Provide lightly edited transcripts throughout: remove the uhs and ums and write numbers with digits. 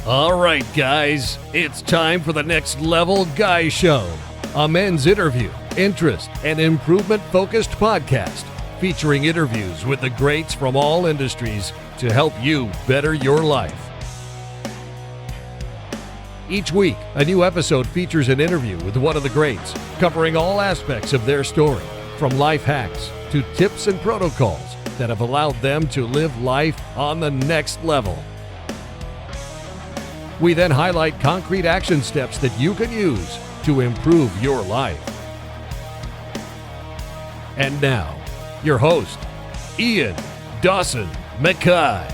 All right, guys, it's time for the Next Level Guy Show, a men's interview, interest, and improvement-focused podcast featuring interviews with the greats from all industries to help you better your life. Each week, a new episode features an interview with one of the greats, covering all aspects of their story, from life hacks to tips and protocols that have allowed them to live life on the next level. We then highlight concrete action steps that you can use to improve your life. And now, your host, Ian Dawson McKay.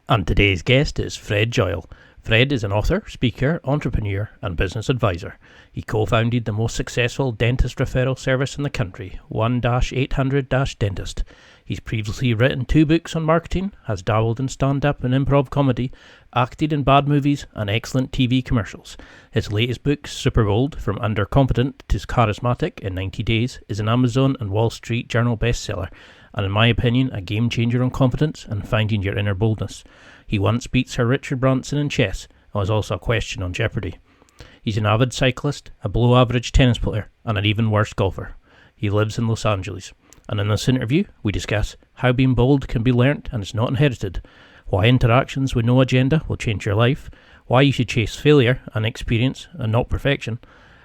And today's guest is Fred Joyal. Fred is an author, speaker, entrepreneur, and business advisor. He co-founded the most successful dentist referral service in the country, 1-800-Dentist. He's previously written 2 books on marketing, has dabbled in stand-up and improv comedy, acted in bad movies and excellent TV commercials. His latest book, Superbold, From Underconfident to Charismatic in 90 Days, is an Amazon and Wall Street Journal bestseller, and in my opinion, a game changer on confidence and finding your inner boldness. He once beat Sir Richard Branson in chess and was also a question on Jeopardy. He's an avid cyclist, a below-average tennis player, and an even worse golfer. He lives in Los Angeles. And in this interview, we discuss how being bold can be learnt and is not inherited, why interactions with no agenda will change your life, why you should chase failure and experience and not perfection,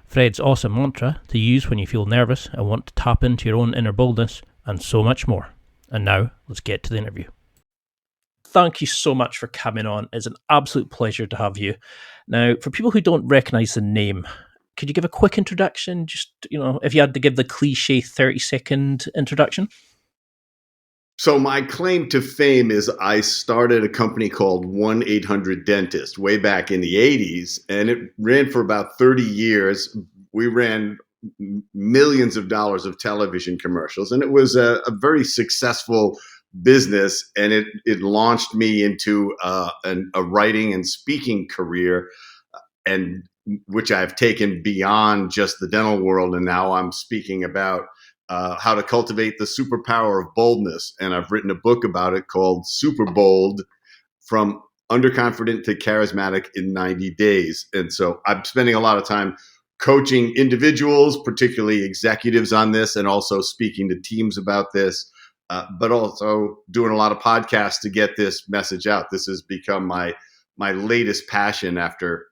Fred's awesome mantra to use when you feel nervous and want to tap into your own inner boldness, and so much more. And now, let's get to the interview. Thank you so much for coming on. It's an absolute pleasure to have you. Now, for people who don't recognise the name, could you give a quick introduction? Just, if you had to give the cliche 30-second introduction. So my claim to fame is I started a company called 1-800-Dentist way back in the 80s, and it ran for about 30 years. We ran millions of dollars of television commercials, and it was a very successful business, and it launched me into a writing and speaking career, and which I've taken beyond just the dental world, and now I'm speaking about how to cultivate the superpower of boldness, and I've written a book about it called Superbold, From Underconfident to Charismatic in 90 Days. And so I'm spending a lot of time coaching individuals, particularly executives, on this, and also speaking to teams about this. But also doing a lot of podcasts to get this message out. This has become my latest passion after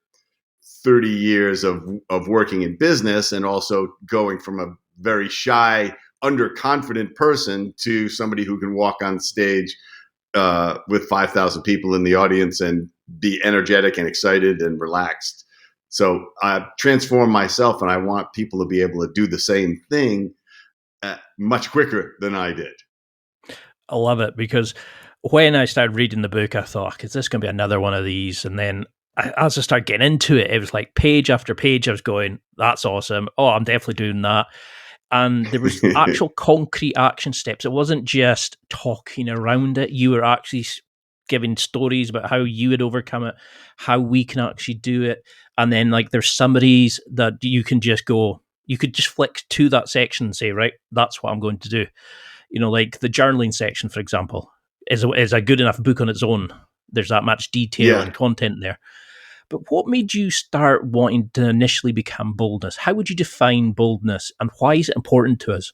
30 years of working in business, and also going from a very shy, underconfident person to somebody who can walk on stage with 5,000 people in the audience and be energetic and excited and relaxed. So I've transformed myself, and I want people to be able to do the same thing much quicker than I did. I love it, because when I started reading the book, I thought, is this going to be another one of these? And then as I started getting into it, it was like page after page, I was going, that's awesome. Oh, I'm definitely doing that. And there was actual concrete action steps. It wasn't just talking around it. You were actually giving stories about how you would overcome it, how we can actually do it. And then there's summaries that you can just go, you could just flick to that section and say, right, that's what I'm going to do. Like the journaling section, for example, is a good enough book on its own. There's that much detail and content there. But what made you start wanting to initially become boldness? How would you define boldness, and why is it important to us?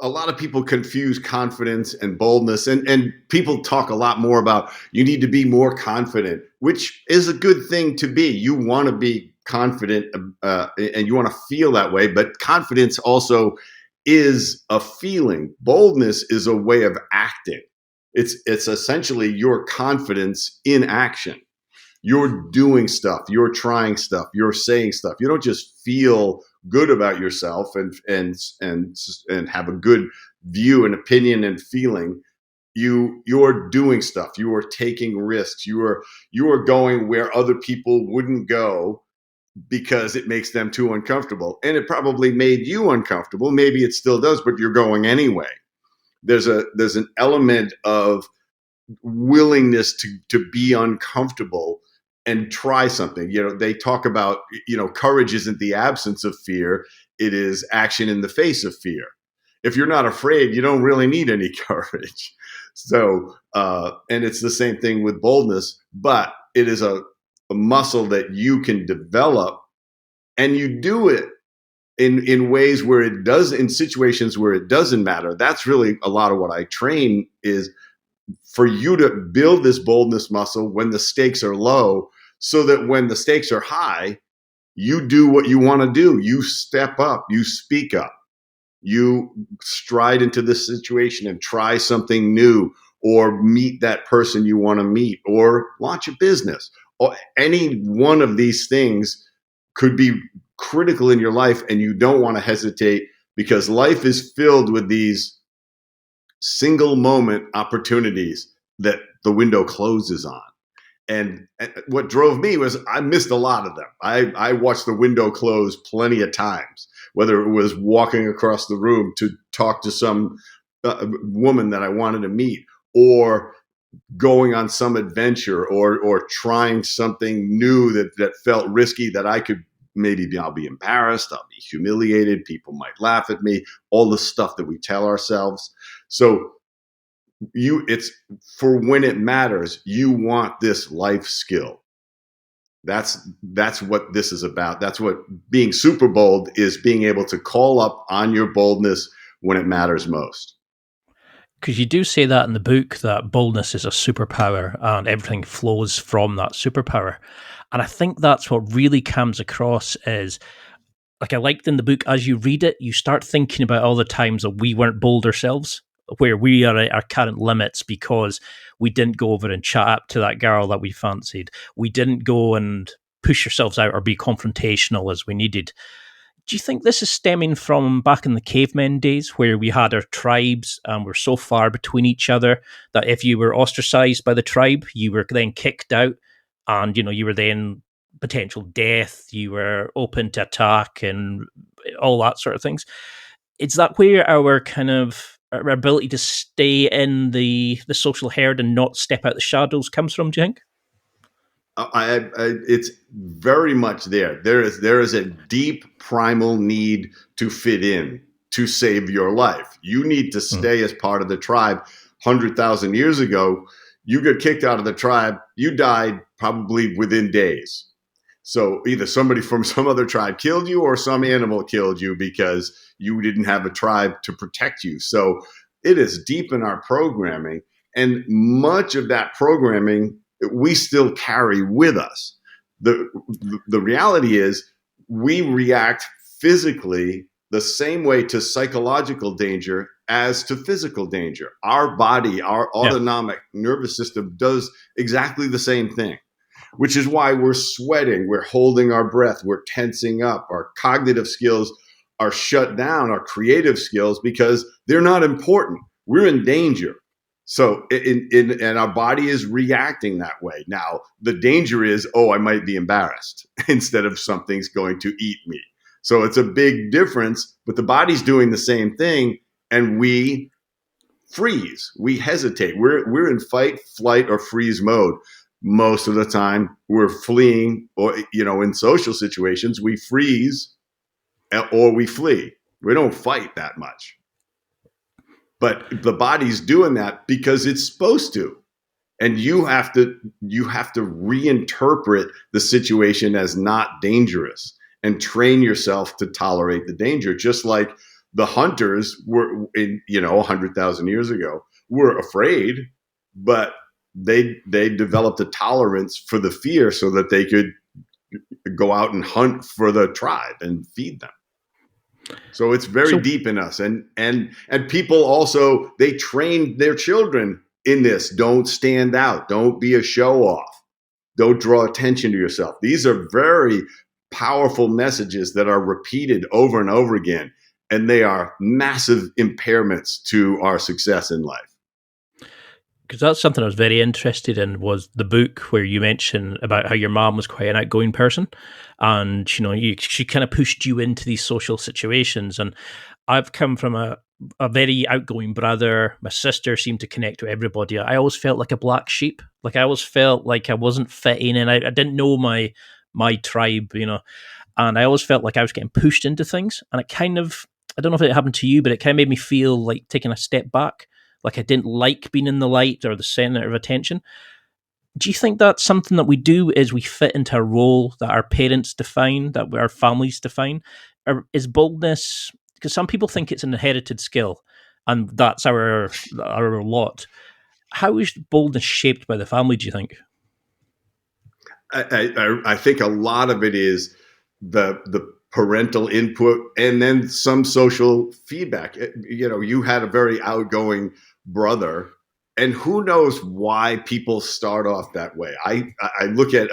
A lot of people confuse confidence and boldness, and people talk a lot more about you need to be more confident, which is a good thing to be. You want to be confident and you want to feel that way, but confidence also is a feeling. Boldness is a way of acting. It's essentially your confidence in action. You're doing stuff, you're trying stuff, you're saying stuff. You don't just feel good about yourself and have a good view and opinion and feeling. You're doing stuff. You are taking risks. You are going where other people wouldn't go because it makes them too uncomfortable. And it probably made you uncomfortable. Maybe it still does, but you're going anyway. There's an element of willingness to be uncomfortable and try something. They talk about, courage isn't the absence of fear. It is action in the face of fear. If you're not afraid, you don't really need any courage. So, and it's the same thing with boldness, but it is a muscle that you can develop, and you do it in ways where it does, in situations where it doesn't matter. That's really a lot of what I train, is for you to build this boldness muscle when the stakes are low, so that when the stakes are high, you do what you want to do. You step up, you speak up, you stride into this situation and try something new, or meet that person you want to meet, or launch a business. Or any one of these things could be critical in your life, and you don't want to hesitate, because life is filled with these single moment opportunities that the window closes on. And what drove me was I missed a lot of them. I watched the window close plenty of times, whether it was walking across the room to talk to some woman that I wanted to meet, or going on some adventure, or trying something new that felt risky, that I could I'll be embarrassed, I'll be humiliated, people might laugh at me, all the stuff that we tell ourselves. So it's for when it matters. You want this life skill. That's what this is about. That's what being super bold is, being able to call up on your boldness when it matters most. Because you do say that in the book, that boldness is a superpower and everything flows from that superpower. And I think that's what really comes across is, like, I liked in the book, as you read it, you start thinking about all the times that we weren't bold ourselves, where we are at our current limits because we didn't go over and chat up to that girl that we fancied. We didn't go and push ourselves out or be confrontational as we needed. Do you think this is stemming from back in the cavemen days, where we had our tribes and we're so far between each other that if you were ostracized by the tribe, you were then kicked out, and you were then potential death, you were open to attack and all that sort of things? Is that where our kind of our ability to stay in the social herd and not step out the shadows comes from, do you think? It's very much there. There is a deep primal need to fit in, to save your life. You need to stay as part of the tribe. 100,000 years ago, you got kicked out of the tribe, you died probably within days. So either somebody from some other tribe killed you, or some animal killed you, because you didn't have a tribe to protect you. So it is deep in our programming, and much of that programming we still carry with us. The reality is, we react physically the same way to psychological danger as to physical danger. Our body, our autonomic nervous system does exactly the same thing, which is why we're sweating, we're holding our breath, we're tensing up, our cognitive skills are shut down, our creative skills, because they're not important. We're in danger. So and our body is reacting that way. Now, the danger is, I might be embarrassed instead of something's going to eat me. So it's a big difference, but the body's doing the same thing, and we freeze, we hesitate. We're in fight, flight, or freeze mode. Most of the time we're fleeing, or, in social situations, we freeze or we flee. We don't fight that much. But the body's doing that because it's supposed to. And you have to reinterpret the situation as not dangerous, and train yourself to tolerate the danger. Just like the hunters were, 100,000 years ago, were afraid, but they developed a tolerance for the fear so that they could go out and hunt for the tribe and feed them. So it's very deep in us. And people also, they train their children in this. Don't stand out. Don't be a show off. Don't draw attention to yourself. These are very powerful messages that are repeated over and over again. And they are massive impairments to our success in life. Because that's something I was very interested in, was the book where you mentioned about how your mom was quite an outgoing person, and she kind of pushed you into these social situations. And I've come from a very outgoing brother. My sister seemed to connect with everybody. I always felt like a black sheep, Like I always felt like I wasn't fitting in. I didn't know my tribe, and I always felt like I was getting pushed into things. And it kind of, I don't know if it happened to you, but it kind of made me feel like taking a step back. Like I didn't like being in the light or the center of attention. Do you think that's something that we do is we fit into a role that our parents define, that our families define? Or is boldness, because some people think it's an inherited skill and that's our lot. How is boldness shaped by the family, do you think? I think a lot of it is the parental input and then some social feedback. You had a very outgoing brother, and who knows why people start off that way. I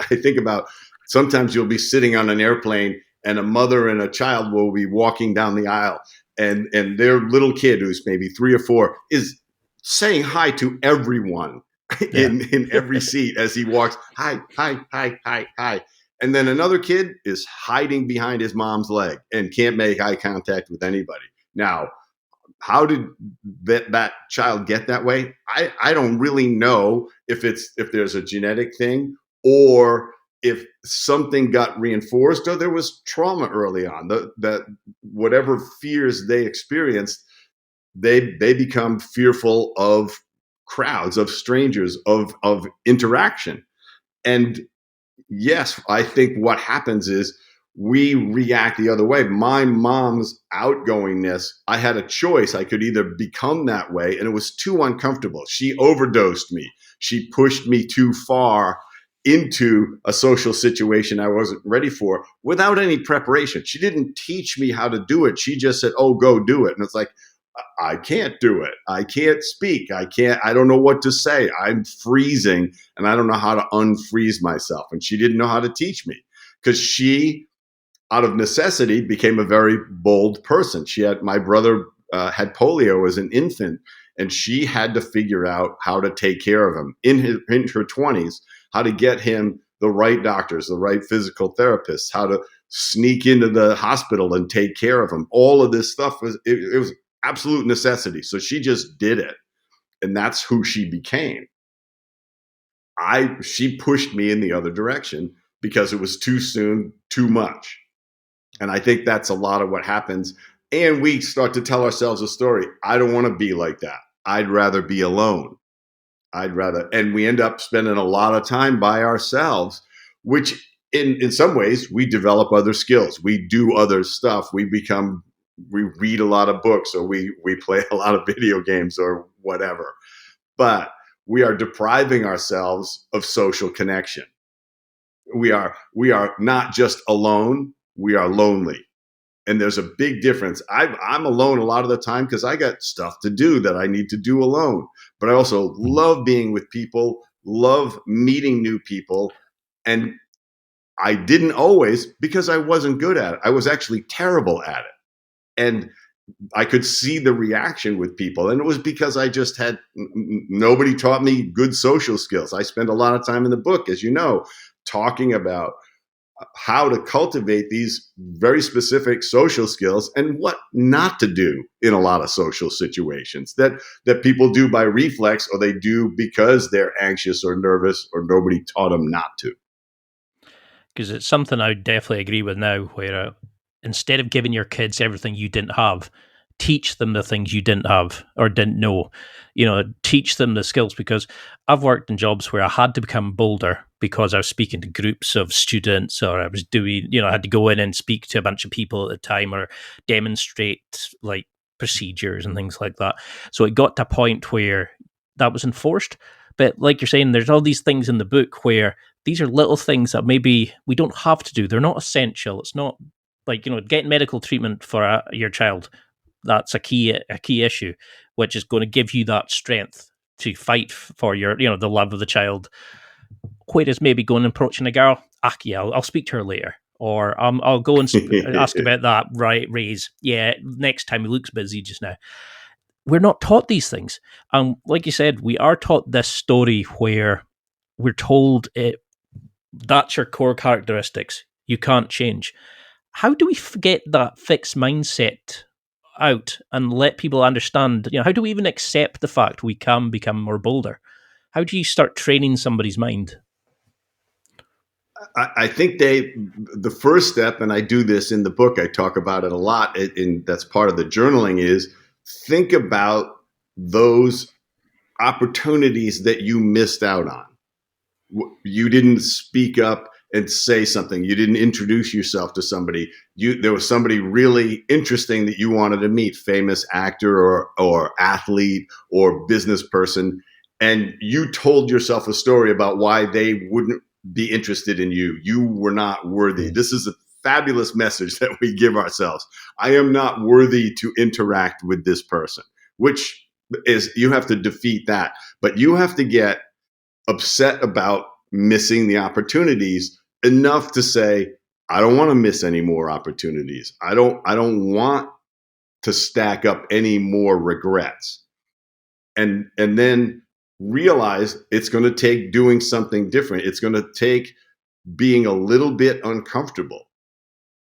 think about, sometimes you'll be sitting on an airplane and a mother and a child will be walking down the aisle, and their little kid, who's maybe 3 or 4, is saying hi to everyone in every seat as he walks. Hi, hi, hi, hi, hi. And then another kid is hiding behind his mom's leg and can't make eye contact with anybody. Now, how did that child get that way? I don't really know if there's a genetic thing, or if something got reinforced, or there was trauma early on. That whatever fears they experienced, they become fearful of crowds, of strangers, of interaction. And yes, I think what happens is we react the other way. My mom's outgoingness, I had a choice. I could either become that way, and it was too uncomfortable. She overdosed me. She pushed me too far into a social situation I wasn't ready for without any preparation. She didn't teach me how to do it. She just said, "Oh, go do it." And it's like, I can't do it. I can't speak. I don't know what to say. I'm freezing and I don't know how to unfreeze myself. And she didn't know how to teach me, because she, out of necessity, became a very bold person. My brother had polio as an infant, and she had to figure out how to take care of him in her 20s, how to get him the right doctors, the right physical therapists, how to sneak into the hospital and take care of him. All of this stuff was absolute necessity. So she just did it. And that's who she became. She pushed me in the other direction because it was too soon, too much. And I think that's a lot of what happens. And we start to tell ourselves a story. I don't want to be like that. I'd rather be alone. And we end up spending a lot of time by ourselves, which in some ways we develop other skills. We do other stuff. We read a lot of books, or we play a lot of video games or whatever. But we are depriving ourselves of social connection. We are not just alone, we are lonely. And there's a big difference. I'm alone a lot of the time because I got stuff to do that I need to do alone. But I also love being with people, love meeting new people. And I didn't always, because I wasn't good at it. I was actually terrible at it. And I could see the reaction with people. And it was because I just had, nobody taught me good social skills. I spent a lot of time in the book, as you know, talking about how to cultivate these very specific social skills and what not to do in a lot of social situations that people do by reflex, or they do because they're anxious or nervous, or nobody taught them not to. Because it's something I would definitely agree with now, where instead of giving your kids everything you didn't have, teach them the things you didn't have or didn't know. Teach them the skills, because I've worked in jobs where I had to become bolder because I was speaking to groups of students, or I was doing, I had to go in and speak to a bunch of people at the time, or demonstrate like procedures and things like that. So it got to a point where that was enforced. But like you're saying, there's all these things in the book where these are little things that maybe we don't have to do. They're not essential. It's not like, getting medical treatment for your child. That's a key issue, which is going to give you that strength to fight for your, the love of the child. Whereas maybe going and approaching a girl, yeah, I'll speak to her later. Or I'll go and ask about that, right, raise. Yeah, next time, he looks busy just now. We're not taught these things. Like you said, we are taught this story where we're told that's your core characteristics. You can't change. How do we get that fixed mindset out and let people understand, how do we even accept the fact we can become more bolder? How do you start training somebody's mind? I think the first step, and I do this in the book, I talk about it a lot, and that's part of the journaling, is think about those opportunities that you missed out on. You didn't speak up and say something. You didn't introduce yourself to somebody. There was somebody really interesting that you wanted to meet, famous actor or athlete or business person, and you told yourself a story about why they wouldn't be interested in you. You were not worthy. This is a fabulous message that we give ourselves. I am not worthy to interact with this person, which is, you have to defeat that. But you have to get upset about missing the opportunities enough to say, I don't want to miss any more opportunities. I don't want to stack up any more regrets. And then realize it's going to take doing something different. It's going to take being a little bit uncomfortable.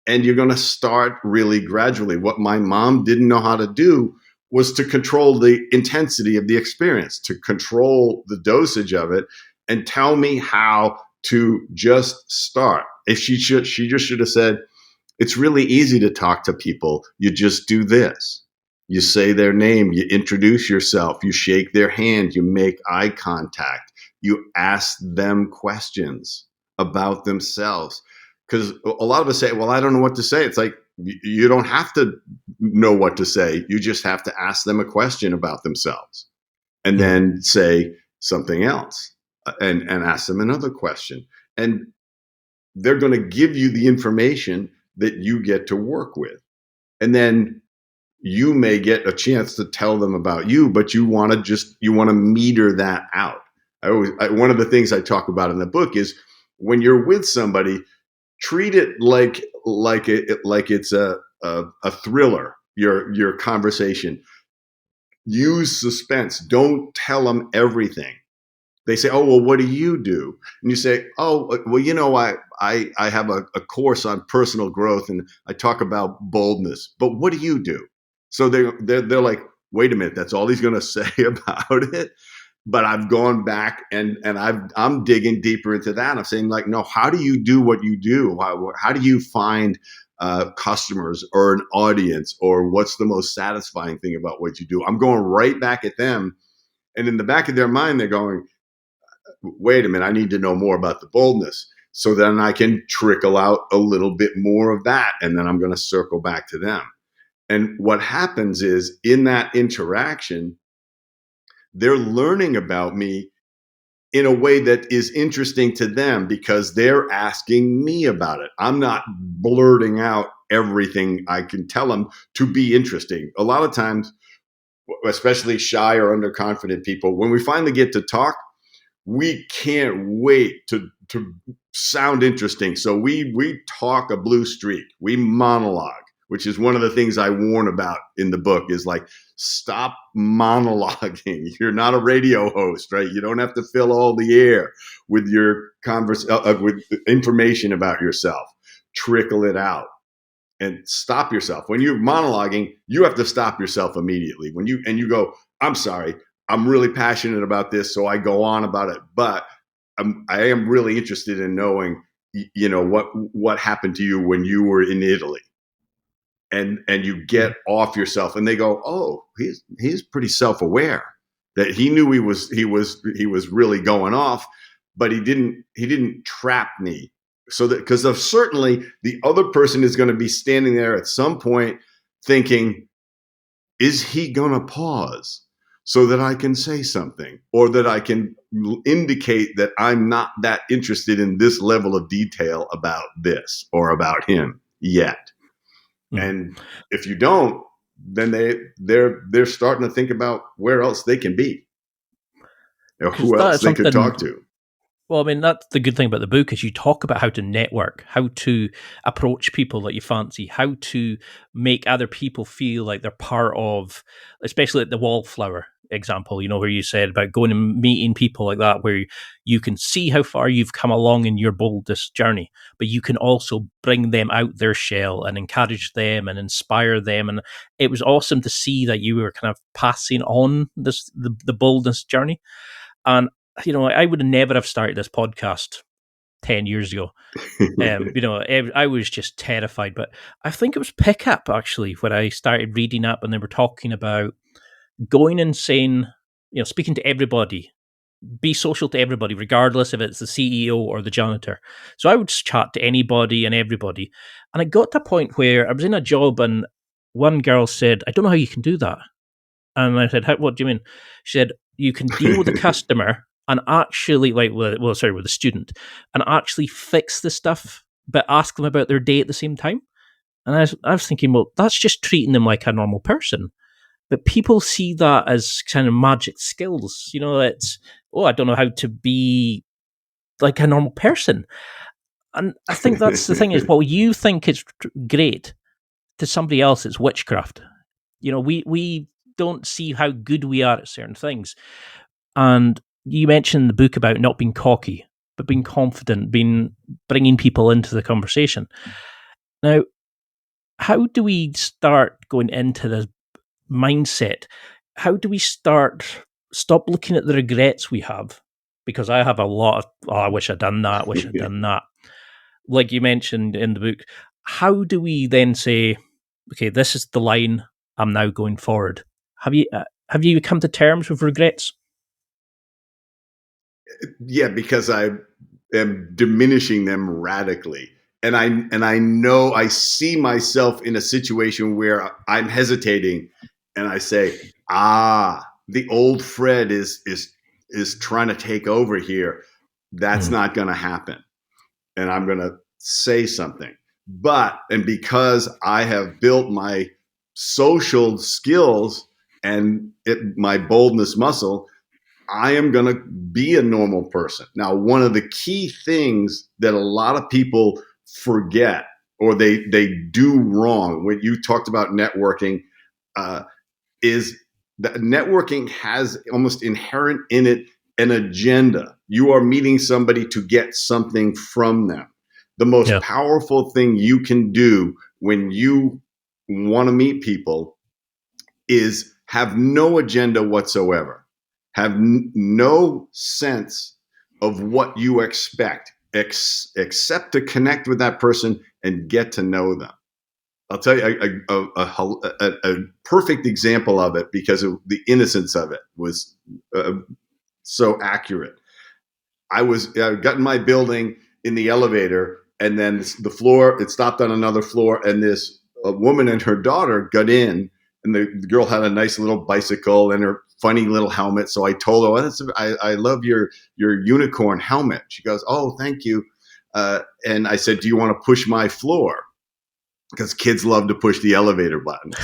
And you're going to start really gradually. What my mom didn't know how to do was to control the intensity of the experience, to control the dosage of it, and tell me how to just start. If she just should have said, it's really easy to talk to people. You just do this. You say their name, you introduce yourself, you shake their hand, you make eye contact, you ask them questions about themselves. Because a lot of us say, well, I don't know what to say. It's like, you don't have to know what to say. You just have to ask them a question about themselves and then say something else and ask them another question. And they're going to give you the information that you get to work with. And then you may get a chance to tell them about you, but you want to meter that out. One of the things I talk about in the book is when you're with somebody, treat it like it's a thriller. Your conversation. Use suspense. Don't tell them everything. They say, "Oh, well, what do you do?" And you say, "Oh, well, I have a course on personal growth, and I talk about boldness. But what do you do?" So they're like, "Wait a minute, that's all he's going to say about it." But I've gone back and I'm digging deeper into that. I'm saying, like, no, how do you do what you do? How do you find customers or an audience, or what's the most satisfying thing about what you do? I'm going right back at them, and in the back of their mind, they're going, wait a minute, I need to know more about the boldness. So then I can trickle out a little bit more of that, and then I'm going to circle back to them. And what happens is, in that interaction, they're learning about me in a way that is interesting to them because they're asking me about it. I'm not blurting out everything I can tell them to be interesting. A lot of times, especially shy or underconfident people, when we finally get to talk, we can't wait to sound interesting. So we talk a blue streak. We monologue, which is one of the things I warn about in the book, is like, stop monologuing. You're not a radio host, right? You don't have to fill all the air with your with information about yourself. Trickle it out and stop yourself. When you're monologuing, you have to stop yourself immediately. When you go, I'm sorry, I'm really passionate about this, so I go on about it. But I am really interested in knowing, what happened to you when you were in Italy. And you get off yourself, and they go, oh, he's pretty self-aware that he knew he was really going off, but he didn't trap me. So that, because of certainly the other person is going to be standing there at some point thinking, is he going to pause so that I can say something, or that I can indicate that I'm not that interested in this level of detail about this or about him yet. And if you don't, then they're starting to think about where else they can be, or who else they could talk to. Well, I mean, that's the good thing about the book, is you talk about how to network, how to approach people that you fancy, how to make other people feel like they're part of, especially like the wallflower example, where you said about going and meeting people like that, where you can see how far you've come along in your boldest journey, but you can also bring them out their shell and encourage them and inspire them. And it was awesome to see that you were kind of passing on the boldness journey. And I would never have started this podcast 10 years ago. I was just terrified. But I think it was Pickup, actually, when I started reading up and they were talking about going and saying, speaking to everybody, be social to everybody, regardless if it's the CEO or the janitor. So I would chat to anybody and everybody. And it got to a point where I was in a job and one girl said, I don't know how you can do that. And I said, what do you mean? She said, you can deal with the customer and actually, with the student, and actually fix the stuff, but ask them about their day at the same time. And I was thinking, well, that's just treating them like a normal person. But people see that as kind of magic skills. It's, I don't know how to be like a normal person. And I think that's the thing is, what you think is great, to somebody else, it's witchcraft. We don't see how good we are at certain things. And you mentioned the book about not being cocky, but being confident, bringing people into the conversation. Now, how do we start going into this mindset? How do we stop looking at the regrets we have? Because I have a lot of, I wish I'd done that, wish I'd done that. Like you mentioned in the book, how do we then say, okay, this is the line, I'm now going forward? Have you come to terms with regrets? Yeah, because I am diminishing them radically. And I know I see myself in a situation where I'm hesitating and I say, the old Fred is trying to take over here. That's not going to happen. And I'm going to say something. And because I have built my social skills and my boldness muscle, I am going to be a normal person. Now, one of the key things that a lot of people forget or they do wrong when you talked about networking is that networking has almost inherent in it an agenda. You are meeting somebody to get something from them. The most powerful thing you can do when you want to meet people is have no agenda whatsoever. Have no sense of what you expect, except to connect with that person and get to know them. I'll tell you a perfect example of it because of the innocence of it was so accurate. I got in my building in the elevator, and then the floor, it stopped on another floor, and a woman and her daughter got in, and the girl had a nice little bicycle and her funny little helmet. So I told her, I love your unicorn helmet. She goes, oh, thank you. And I said, do you want to push my floor? Because kids love to push the elevator buttons.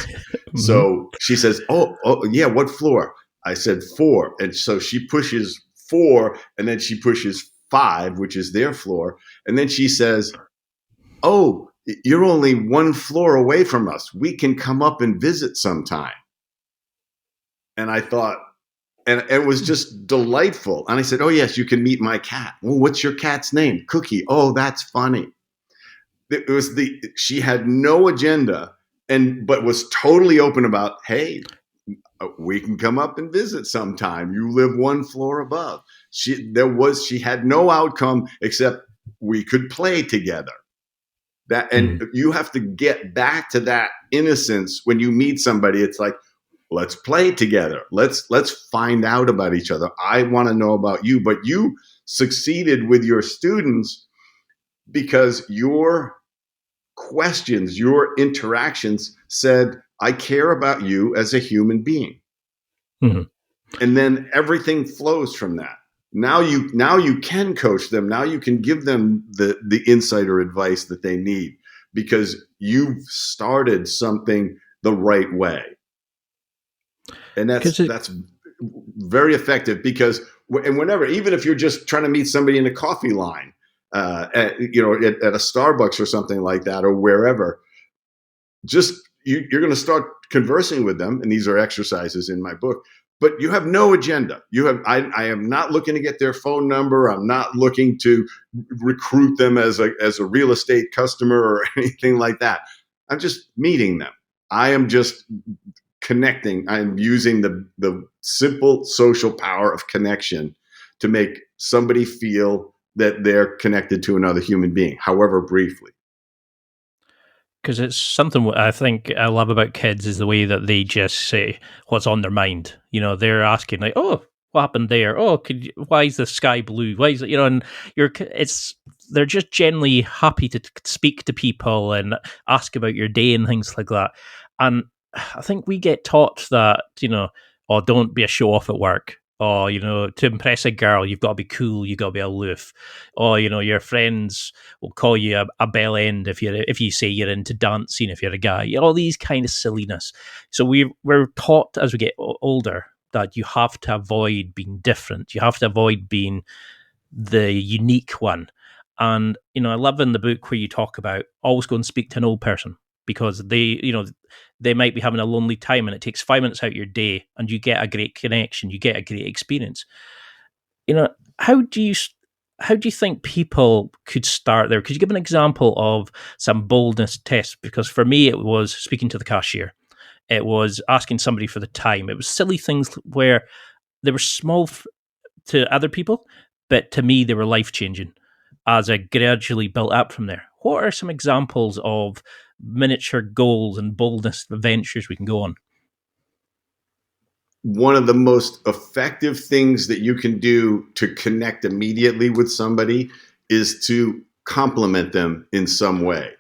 So she says, oh, yeah, what floor? I said 4. And so she pushes 4, and then she pushes 5, which is their floor. And then she says, oh, you're only 1 floor away from us. We can come up and visit sometime. And I thought, and it was just delightful. And I said, oh, yes, you can meet my cat. Well, what's your cat's name? Cookie. Oh, that's funny. She had no agenda but was totally open about, hey, we can come up and visit sometime. You live 1 floor above. She had no outcome except we could play together. You have to get back to that innocence when you meet somebody. It's like, let's play together. Let's find out about each other. I want to know about you. But you succeeded with your students because your questions, your interactions said, I care about you as a human being. Mm-hmm. And then everything flows from that. Now you can coach them. Now you can give them the insight or advice that they need because you've started something the right way. And that's very effective because whenever, even if you're just trying to meet somebody in a coffee line, at a Starbucks or something like that, or wherever, just you're going to start conversing with them. And these are exercises in my book, but you have no agenda. I am not looking to get their phone number. I'm not looking to recruit them as a real estate customer or anything like that. I'm just meeting them. I am just connecting. I'm using the simple social power of connection to make somebody feel that they're connected to another human being, however briefly. Because it's something what I think I love about kids is the way that they just say what's on their mind. You know, they're asking like, "Oh, what happened there? Oh, why is the sky blue? Why is it?" You know, and they're just generally happy to speak to people and ask about your day and things like that. And I think we get taught that, oh, don't be a show off at work. Oh, to impress a girl, you've got to be cool. You've got to be aloof. Oh, your friends will call you a bell end if you say you're into dancing. If you're a guy, all these kind of silliness. So we're taught as we get older that you have to avoid being different. You have to avoid being the unique one. And I love in the book where you talk about always go and speak to an old person, because they might be having a lonely time and it takes 5 minutes out of your day and you get a great connection, you get a great experience. How do you think people could start there? Could you give an example of some boldness tests? Because for me, it was speaking to the cashier. It was asking somebody for the time. It was silly things where they were small to other people, but to me, they were life-changing as I gradually built up from there. What are some examples of miniature goals and boldness adventures we can go on? One of the most effective things that you can do to connect immediately with somebody is to compliment them in some way.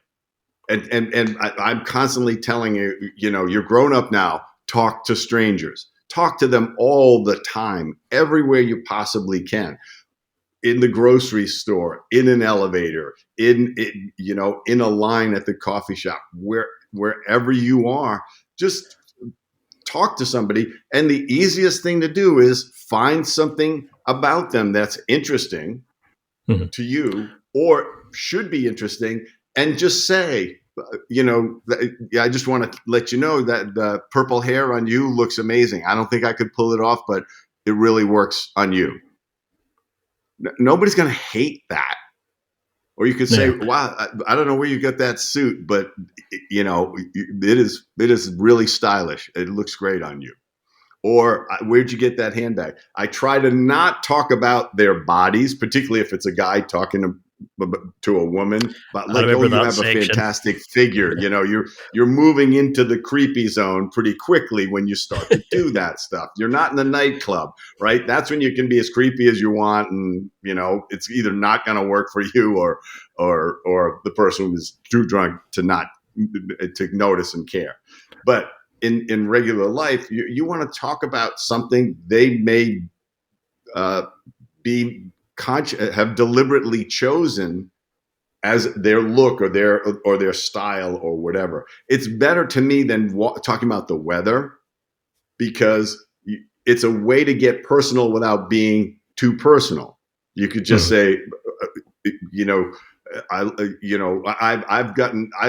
And I'm constantly telling you, you're grown up now, talk to strangers. Talk to them all the time, everywhere you possibly can. In the grocery store, in an elevator, in a line at the coffee shop, wherever you are, just talk to somebody. And the easiest thing to do is find something about them that's interesting to you or should be interesting, and just say, I just want to let you know that the purple hair on you looks amazing. I don't think I could pull it off, but it really works on you. Nobody's going to hate that. Or you could say, wow, I don't know where you got that suit, but it is really stylish. It looks great on you. Or where'd you get that handbag? I try to not talk about their bodies, particularly if it's a guy talking to a woman, but like, oh, you have a fantastic figure. You're moving into the creepy zone pretty quickly when you start to do that stuff. You're not in the nightclub, right? That's when you can be as creepy as you want, and it's either not going to work for you or the person was too drunk to notice and care. But in regular life, you want to talk about something they may have deliberately chosen as their look or their style or whatever. It's better to me than talking about the weather, because it's a way to get personal without being too personal. You could just say, I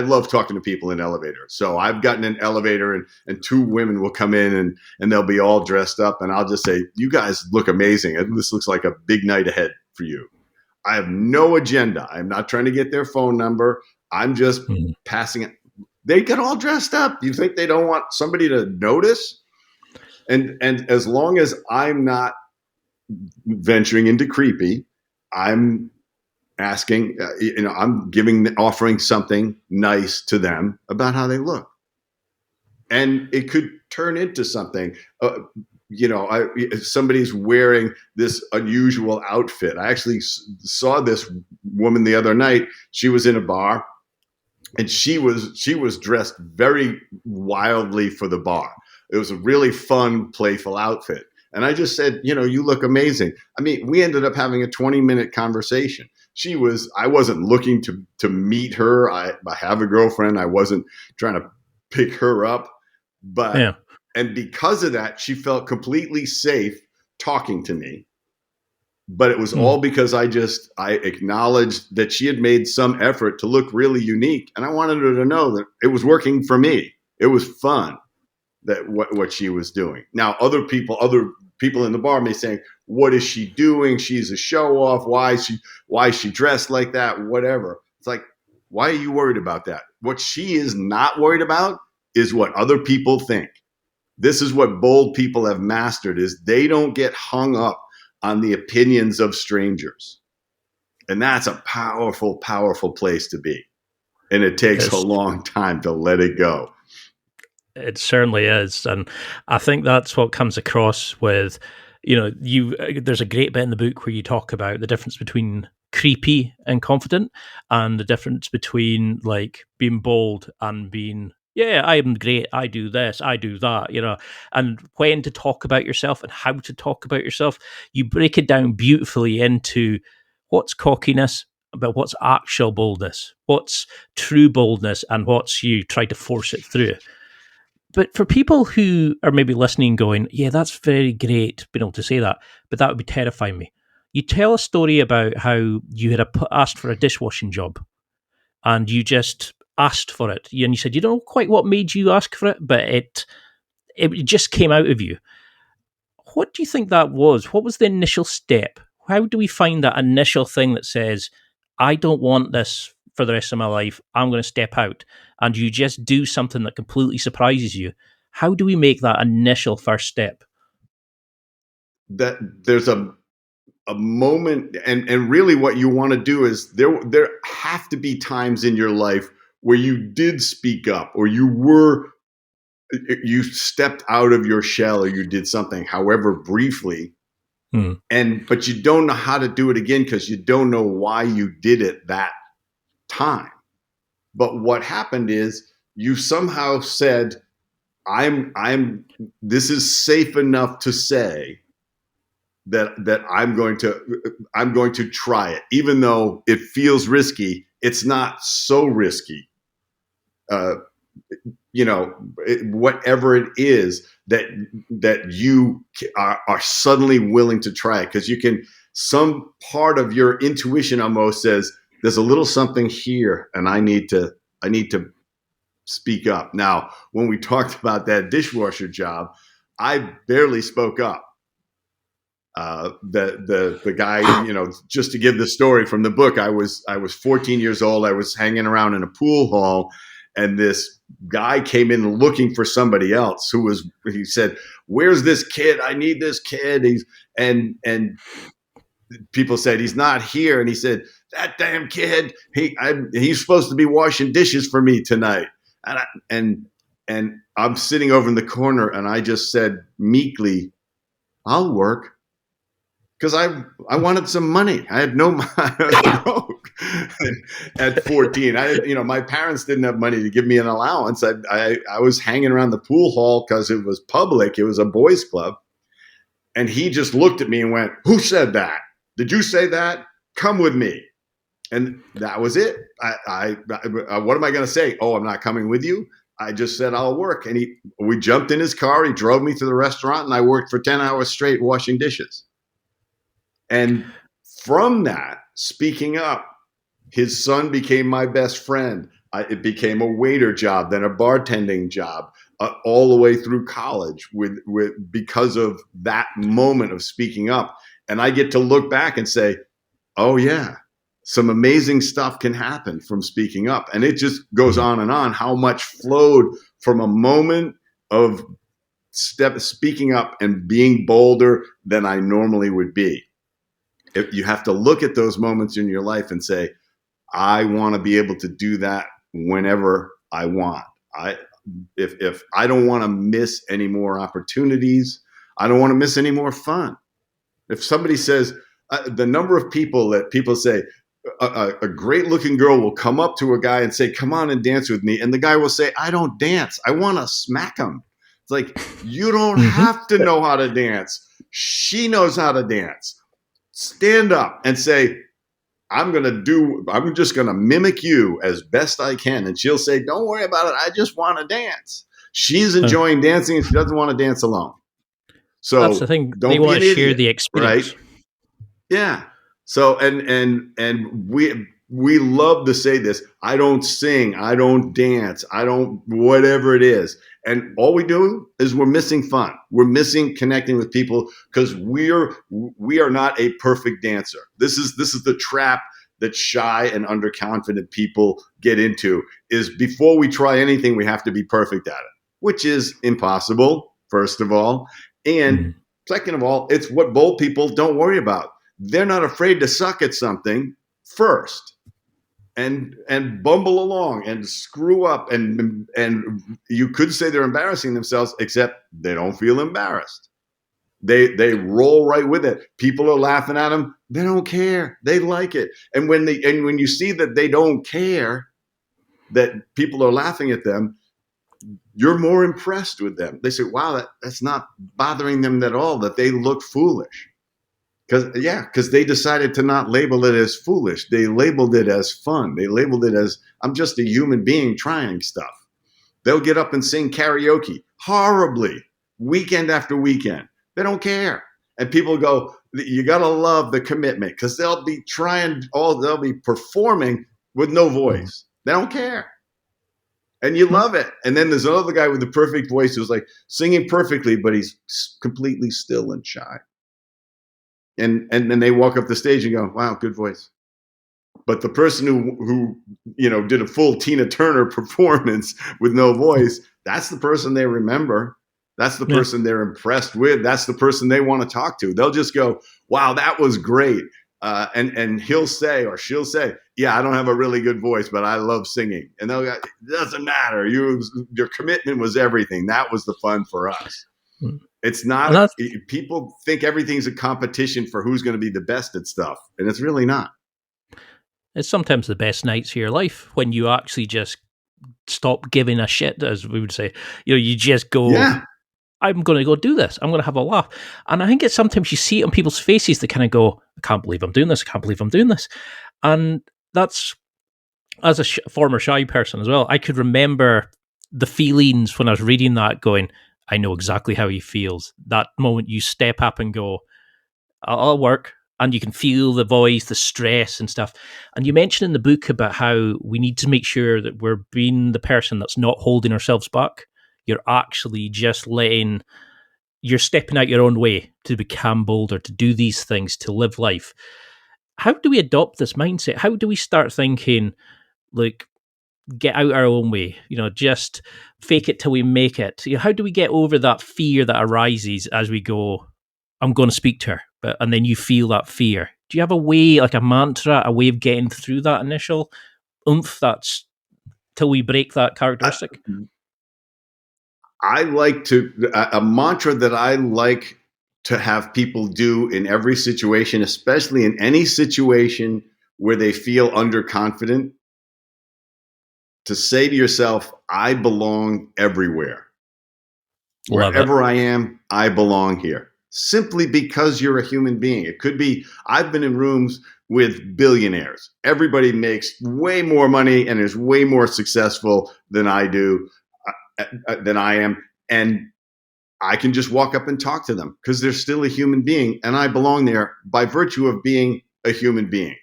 love talking to people in elevators. So I've gotten an elevator and two women will come in and they'll be all dressed up, and I'll just say, you guys look amazing. This looks like a big night ahead for you. I have no agenda. I'm not trying to get their phone number. I'm just passing it. They get all dressed up. You think they don't want somebody to notice? And as long as I'm not venturing into creepy, I'm asking, I'm offering something nice to them about how they look. And it could turn into something, if somebody's wearing this unusual outfit. I actually saw this woman the other night. She was in a bar and she was dressed very wildly for the bar. It was a really fun, playful outfit. And I just said, you look amazing. I mean, we ended up having a 20-minute conversation. I wasn't looking to meet her. I have a girlfriend. I wasn't trying to pick her up, and because of that, she felt completely safe talking to me. But it was all because I acknowledged that she had made some effort to look really unique. And I wanted her to know that it was working for me. It was fun, that what she was doing. Now, other people in the bar may say, what is she doing? She's a show off. Why is she dressed like that? Whatever. It's like, why are you worried about that? What she is not worried about is what other people think. This is what bold people have mastered, is they don't get hung up on the opinions of strangers. And that's a powerful, powerful place to be. And it takes a long time to let it go. It certainly is. And I think that's what comes across with, there's a great bit in the book where you talk about the difference between creepy and confident, and the difference between like being bold and being, yeah, I am great, I do this, I do that, and when to talk about yourself and how to talk about yourself. You break it down beautifully into what's cockiness, but what's actual boldness, what's true boldness, and what's you try to force it through. But for people who are maybe listening going, yeah, that's very great being able to say that, but that would be terrifying me. You tell a story about how you had asked for a dishwashing job and you just asked for it. And you said, you don't know quite what made you ask for it, but it just came out of you. What do you think that was? What was the initial step? How do we find that initial thing that says, I don't want this for the rest of my life, I'm going to step out, and you just do something that completely surprises you? How do we make that initial first step? That there's a moment, and really what you want to do is there have to be times in your life where you did speak up, or you stepped out of your shell, or you did something, however briefly, but you don't know how to do it again because you don't know why you did it that time. But what happened is you somehow said, this is safe enough to say that I'm going to try it, even though it feels risky. It's not so risky. Whatever it is that you are suddenly willing to try it, because some part of your intuition almost says there's a little something here, and I need to speak up. Now, when we talked about that dishwasher job, I barely spoke up. The guy, just to give the story from the book, I was 14 years old. I was hanging around in a pool hall, and this guy came in looking for somebody else he said, "Where's this kid? I need this kid." And people said, "He's not here." And he said, "That damn kid, he's supposed to be washing dishes for me tonight." And I'm sitting over in the corner, and I just said meekly, "I'll work." Because I wanted some money. I had no money. I was broke at 14. My parents didn't have money to give me an allowance. I was hanging around the pool hall because it was public. It was a boys' club. And he just looked at me and went, "Who said that? Did you say that? Come with me." And that was it. What am I going to say? "Oh, I'm not coming with you." I just said, "I'll work." And we jumped in his car. He drove me to the restaurant, and I worked for 10 hours straight washing dishes. And from that, speaking up, his son became my best friend. It became a waiter job, then a bartending job, all the way through college because of that moment of speaking up. And I get to look back and say, oh yeah, some amazing stuff can happen from speaking up. And it just goes on and on, how much flowed from a moment of speaking up and being bolder than I normally would be. If you have to look at those moments in your life and say, I want to be able to do that whenever I want. If I don't want to miss any more opportunities, I don't want to miss any more fun. If somebody says, the number of people that people say, a great looking girl will come up to a guy and say, "Come on and dance with me." And the guy will say, "I don't dance. I want to smack him." It's like, you don't have to know how to dance. She knows how to dance. Stand up and say, I'm just going to mimic you as best I can. And she'll say, "Don't worry about it. I just want to dance." She's enjoying dancing, and she doesn't want to dance alone. So that's the thing. They want to share the experience. Right? Yeah. So, and we love to say this. I don't sing. I don't dance. I don't, whatever it is. And all we do is we're missing fun. We're missing connecting with people because we are not a perfect dancer. This is the trap that shy and underconfident people get into, is before we try anything, we have to be perfect at it, which is impossible, first of all. And Second of all, it's what bold people don't worry about. They're not afraid to suck at something first and bumble along and screw up. And you could say they're embarrassing themselves, except they don't feel embarrassed. They roll right with it. People are laughing at them. They don't care. They like it. And when you see that they don't care, that people are laughing at them, you're more impressed with them. They say, wow, that's not bothering them at all, that they look foolish. Because they decided to not label it as foolish. They labeled it as fun. They labeled it as, I'm just a human being trying stuff. They'll get up and sing karaoke horribly, weekend after weekend. They don't care. And people go, you got to love the commitment, because they'll be performing with no voice. They don't care. And you love it. And then there's another guy with the perfect voice who's like singing perfectly, but he's completely still and shy. And then they walk up the stage and go, wow, good voice. But the person who did a full Tina Turner performance with no voice, that's the person they remember. That's the person they're impressed with. That's the person they want to talk to. They'll just go, wow, that was great. And he'll say, or she'll say, yeah, I don't have a really good voice, but I love singing. And they'll go, it doesn't matter. Your commitment was everything. That was the fun for us. It's not, people think everything's a competition for who's going to be the best at stuff. And it's really not. It's sometimes the best nights of your life when you actually just stop giving a shit, as we would say. You just go, I'm going to go do this. I'm going to have a laugh. And I think it's sometimes you see it on people's faces. They kind of go, I can't believe I'm doing this. I can't believe I'm doing this. And that's, as a former shy person as well, I could remember the feelings when I was reading that going, I know exactly how he feels. That moment you step up and go, I'll work. And you can feel the voice, the stress and stuff. And you mentioned in the book about how we need to make sure that we're being the person that's not holding ourselves back. You're actually just you're stepping out your own way to become bolder, to do these things, to live life. How do we adopt this mindset? How do we start thinking, like, get out our own way, just fake it till we make it? How do we get over that fear that arises as we go, I'm going to speak to her, and then you feel that fear? Do you have a way, like a mantra, a way of getting through that initial oomph that's till we break that characteristic? I like a mantra that I like to have people do in every situation, especially in any situation where they feel underconfident, to say to yourself, I belong everywhere. Wherever I am, I belong here. Simply because you're a human being. It could be, I've been in rooms with billionaires. Everybody makes way more money and is way more successful than I am. And I can just walk up and talk to them because they're still a human being. And I belong there by virtue of being a human being.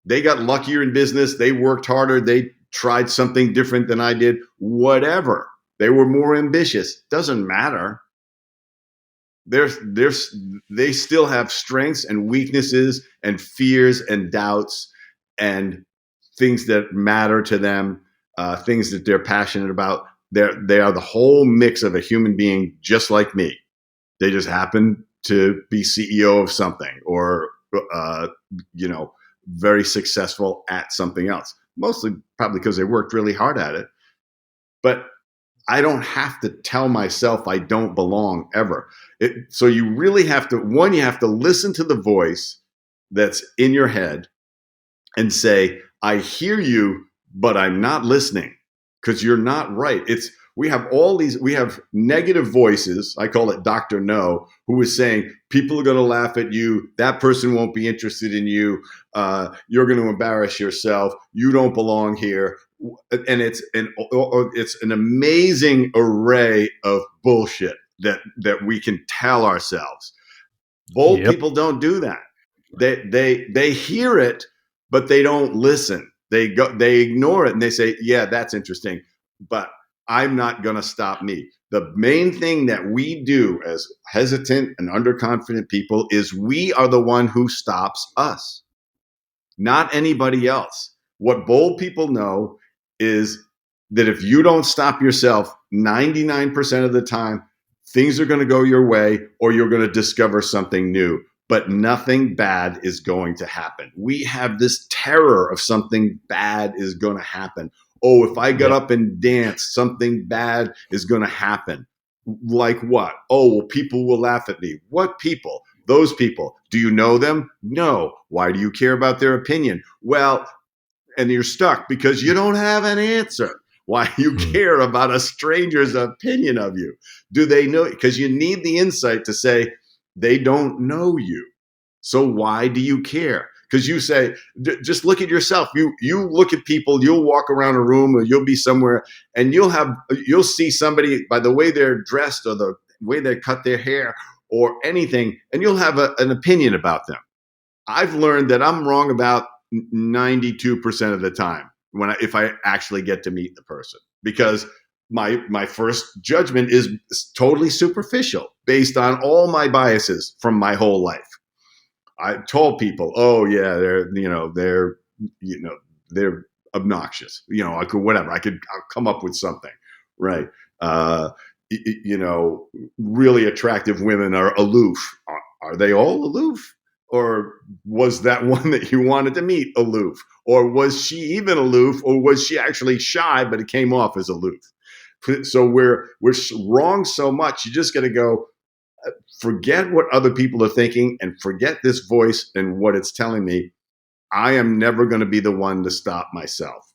They got luckier in business. They worked harder. They tried something different than I did. Whatever. They were more ambitious. Doesn't matter. They still have strengths and weaknesses and fears and doubts and things that matter to them, things that they're passionate about. They are the whole mix of a human being, just like me. They just happen to be CEO of something or, very successful at something else. Mostly probably because they worked really hard at it. But I don't have to tell myself I don't belong ever. So you really have to, you have to listen to the voice that's in your head and say, I hear you, but I'm not listening because you're not right. We have negative voices. I call it Dr. No, who is saying people are going to laugh at you. That person won't be interested in you. You're going to embarrass yourself. You don't belong here. And it's an amazing array of bullshit that we can tell ourselves. Bold people don't do that. They hear it, but they don't listen. They ignore it and they say, yeah, that's interesting, but I'm not going to stop me. The main thing that we do as hesitant and underconfident people is we are the one who stops us, not anybody else. What bold people know is that if you don't stop yourself 99% of the time, things are going to go your way, or you're going to discover something new. But nothing bad is going to happen. We have this terror of something bad is going to happen. Oh, if I get up and dance, something bad is going to happen. Like what? Oh, well, people will laugh at me. What people? Those people. Do you know them? No. Why do you care about their opinion? Well, and you're stuck because you don't have an answer. Why you care about a stranger's opinion of you? Do they know? Because you need the insight to say, they don't know you. So why do you care? Because you say, just look at yourself. You look at people, you'll walk around a room or you'll be somewhere and you'll see somebody by the way they're dressed or the way they cut their hair or anything, and you'll have an opinion about them. I've learned that I'm wrong about 92% of the time if I actually get to meet the person, because my first judgment is totally superficial based on all my biases from my whole life. I told people, oh yeah, they're obnoxious. I'll come up with something, right? Really attractive women are aloof. Are they all aloof? Or was that one that you wanted to meet aloof? Or was she even aloof? Or was she actually shy, but it came off as aloof? So we're wrong so much. You just got to go, forget what other people are thinking and forget this voice and what it's telling me. I am never going to be the one to stop myself.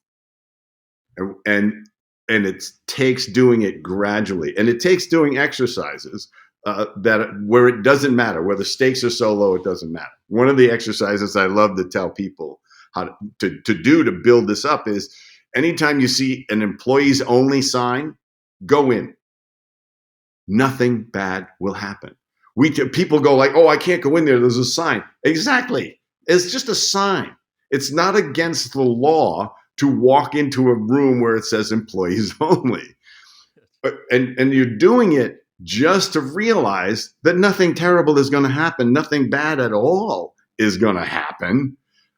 And it takes doing it gradually. And it takes doing exercises where it doesn't matter, where the stakes are so low, it doesn't matter. One of the exercises I love to tell people how to do to build this up is anytime you see an employees only sign, go in. Nothing bad will happen. People go like, oh, I can't go in there. There's a sign. Exactly. It's just a sign. It's not against the law to walk into a room where it says employees only. And you're doing it just to realize that nothing terrible is going to happen. Nothing bad at all is going to happen.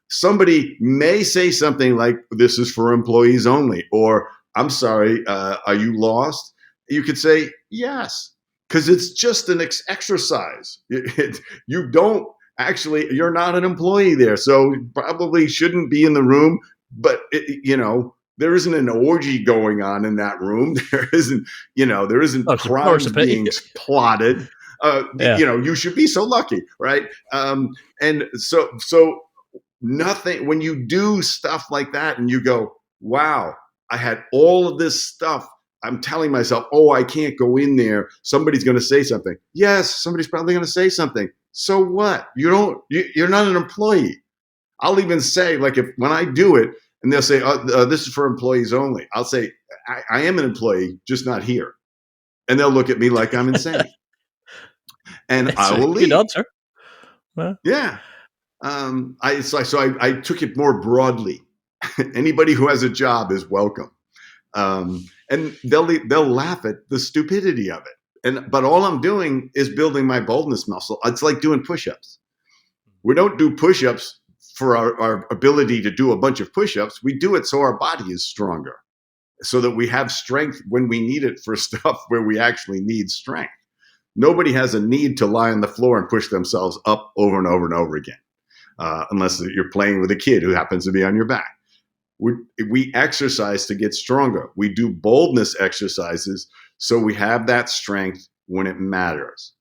Somebody may say something like, this is for employees only, or I'm sorry, are you lost? You could say, yes, because it's just an exercise. You don't actually, you're not an employee there, so you probably shouldn't be in the room, but there isn't an orgy going on in that room. There isn't crimes being plotted. You should be so lucky, right? And so nothing, when you do stuff like that and you go, wow, I had all of this stuff. I'm telling myself, oh, I can't go in there. Somebody's going to say something. Yes, somebody's probably going to say something. So what? You're not an employee. I'll even say, like, when I do it and they'll say, this is for employees only, I'll say, I am an employee, just not here. And they'll look at me like I'm insane. And I will leave. Good answer. Well. Yeah. I took it more broadly. Anybody who has a job is welcome. And they'll laugh at the stupidity of it. But all I'm doing is building my boldness muscle. It's like doing push-ups. We don't do push-ups for our ability to do a bunch of push-ups. We do it so our body is stronger, so that we have strength when we need it for stuff where we actually need strength. Nobody has a need to lie on the floor and push themselves up over and over and over again, unless you're playing with a kid who happens to be on your back. We exercise to get stronger. We do boldness exercises so we have that strength when it matters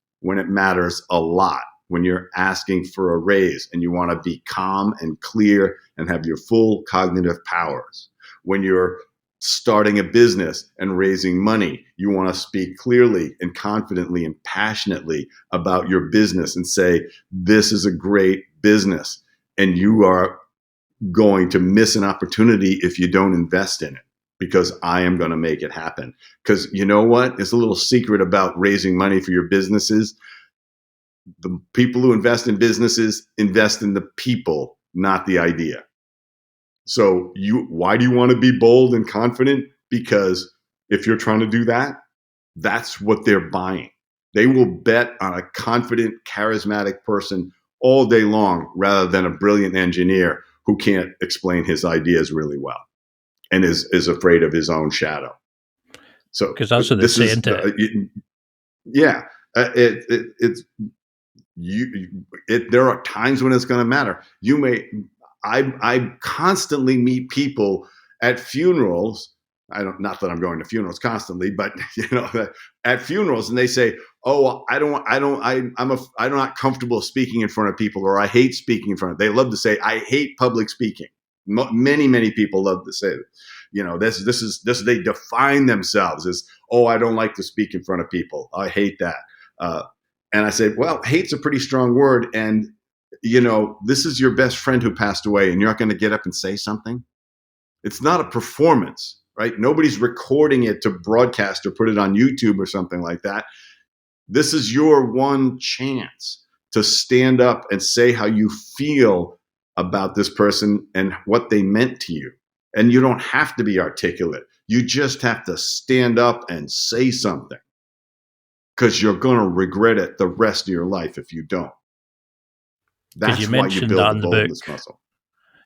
a lot. When you're asking for a raise and you want to be calm and clear and have your full cognitive powers. When you're starting a business and raising money, you want to speak clearly and confidently and passionately about your business and say, this is a great business and you are going to miss an opportunity if you don't invest in it, because I am going to make it happen. Because you know what? It's a little secret about raising money for your businesses. The people who invest in businesses invest in the people, not the idea. So why do you want to be bold and confident? Because if you're trying to do that, that's what they're buying. They will bet on a confident, charismatic person all day long rather than a brilliant engineer who can't explain his ideas really well and is afraid of his own shadow. So because that's what they're saying to Yeah, it's there are times when it's going to matter. I constantly meet people at funerals. I don't, not that I'm going to funerals constantly, but at funerals, and they say, "Oh, I'm not comfortable speaking in front of people, or I hate speaking in front of." They love to say, "I hate public speaking." Many people love to say that. This they define themselves as, "Oh, I don't like to speak in front of people. I hate that." And I said, well, hate's a pretty strong word. And, this is your best friend who passed away, and you're not going to get up and say something. It's not a performance, right? Nobody's recording it to broadcast or put it on YouTube or something like that. This is your one chance to stand up and say how you feel about this person and what they meant to you. And you don't have to be articulate. You just have to stand up and say something, because you're going to regret it the rest of your life if you don't. That's why you build the boldness muscle.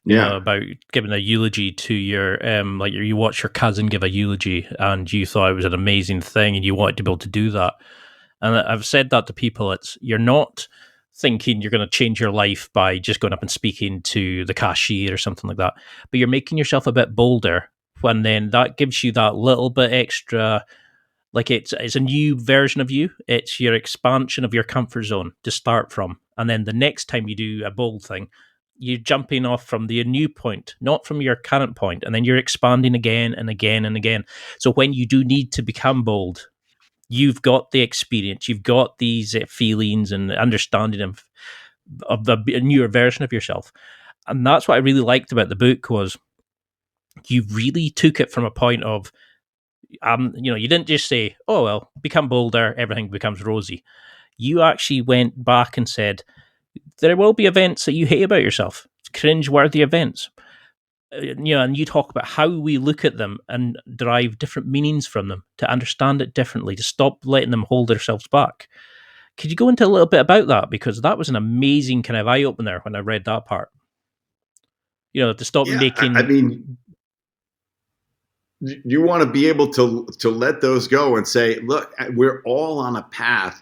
Yeah, about giving a eulogy to your like you watch your cousin give a eulogy and you thought it was an amazing thing and you wanted to be able to do that. And I've said that to people. You're not thinking you're going to change your life by just going up and speaking to the cashier or something like that, but you're making yourself a bit bolder, when then that gives you that little bit extra, like it's a new version of you. It's your expansion of your comfort zone to start from. And then the next time you do a bold thing, you're jumping off from the new point, not from your current point, and then you're expanding again and again and again. So when you do need to become bold, you've got the experience, you've got these feelings and understanding of the newer version of yourself. And that's what I really liked about the book, was you really took it from a point of, you didn't just say, "Oh well, become bolder, everything becomes rosy." You actually went back and said, there will be events that you hate about yourself, cringe-worthy events. And you talk about how we look at them and derive different meanings from them, to understand it differently, to stop letting them hold ourselves back. Could you go into a little bit about that? Because that was an amazing kind of eye-opener when I read that part. To stop making... I mean, you want to be able to let those go and say, look, we're all on a path.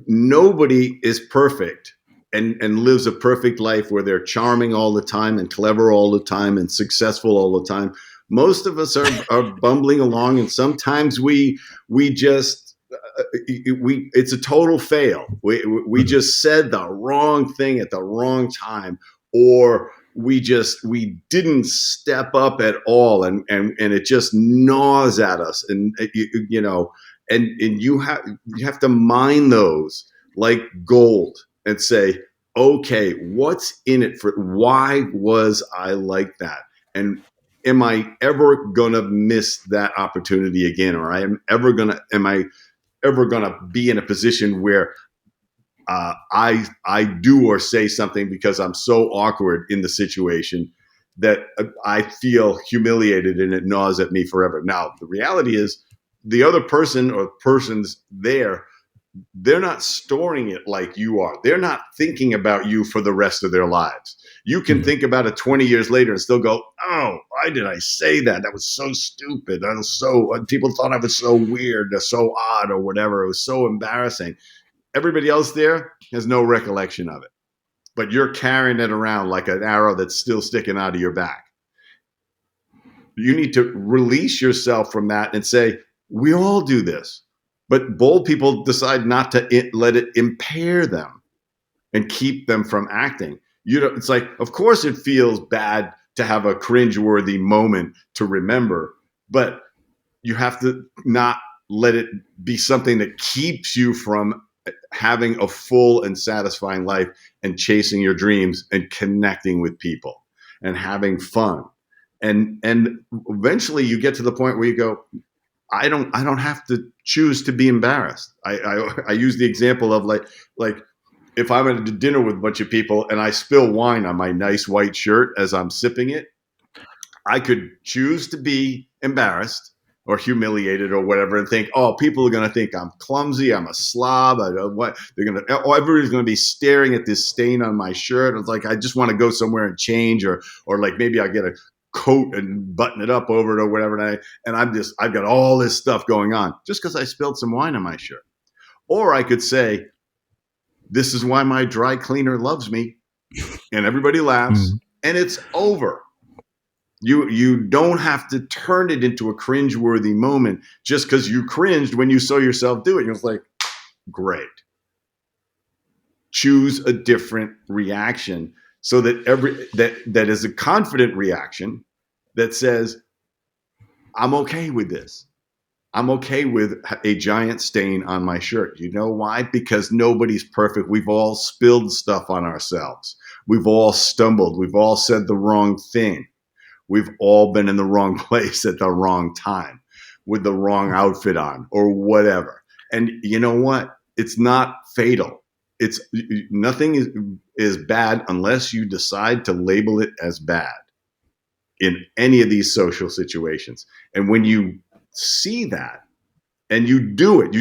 Nobody is perfect and lives a perfect life where they're charming all the time and clever all the time and successful all the time. Most of us are bumbling along, and sometimes we just it's a total fail. We just said the wrong thing at the wrong time, or we didn't step up at all, and it just gnaws at us, and you have to mine those like gold and say, okay, what's in it for? Why was I like that? And am I ever gonna miss that opportunity again? Or am I ever gonna be in a position where I do or say something because I'm so awkward in the situation that I feel humiliated and it gnaws at me forever? Now, the reality is, the other person or persons there, they're not storing it like you are. They're not thinking about you for the rest of their lives. You can think about it 20 years later and still go, oh, why did I say that? That was so stupid. People thought I was so weird or so odd or whatever. It was so embarrassing. Everybody else there has no recollection of it, but you're carrying it around like an arrow that's still sticking out of your back. You need to release yourself from that and say, we all do this. But bold people decide not to let it impair them and keep them from acting. It's like, of course it feels bad to have a cringeworthy moment to remember, but you have to not let it be something that keeps you from having a full and satisfying life and chasing your dreams and connecting with people and having fun. And eventually you get to the point where you go, I don't have to choose to be embarrassed. I use the example of like if I'm at a dinner with a bunch of people and I spill wine on my nice white shirt as I'm sipping it, I could choose to be embarrassed or humiliated or whatever and think, oh, people are going to think I'm clumsy, I'm a slob. Everybody's going to be staring at this stain on my shirt. It's like, I just want to go somewhere and change, or like maybe I get a coat and button it up over it or whatever. And I've got all this stuff going on just because I spilled some wine on my shirt. Or I could say, this is why my dry cleaner loves me. And everybody laughs and it's over. You don't have to turn it into a cringeworthy moment just because you cringed when you saw yourself do it. You're like, great. Choose a different reaction so that that is a confident reaction that says, I'm okay with this. I'm okay with a giant stain on my shirt. You know why? Because nobody's perfect. We've all spilled stuff on ourselves. We've all stumbled. We've all said the wrong thing. We've all been in the wrong place at the wrong time with the wrong outfit on or whatever. And you know what? It's not fatal. It's nothing is bad unless you decide to label it as bad in any of these social situations. And when you see that and you do it,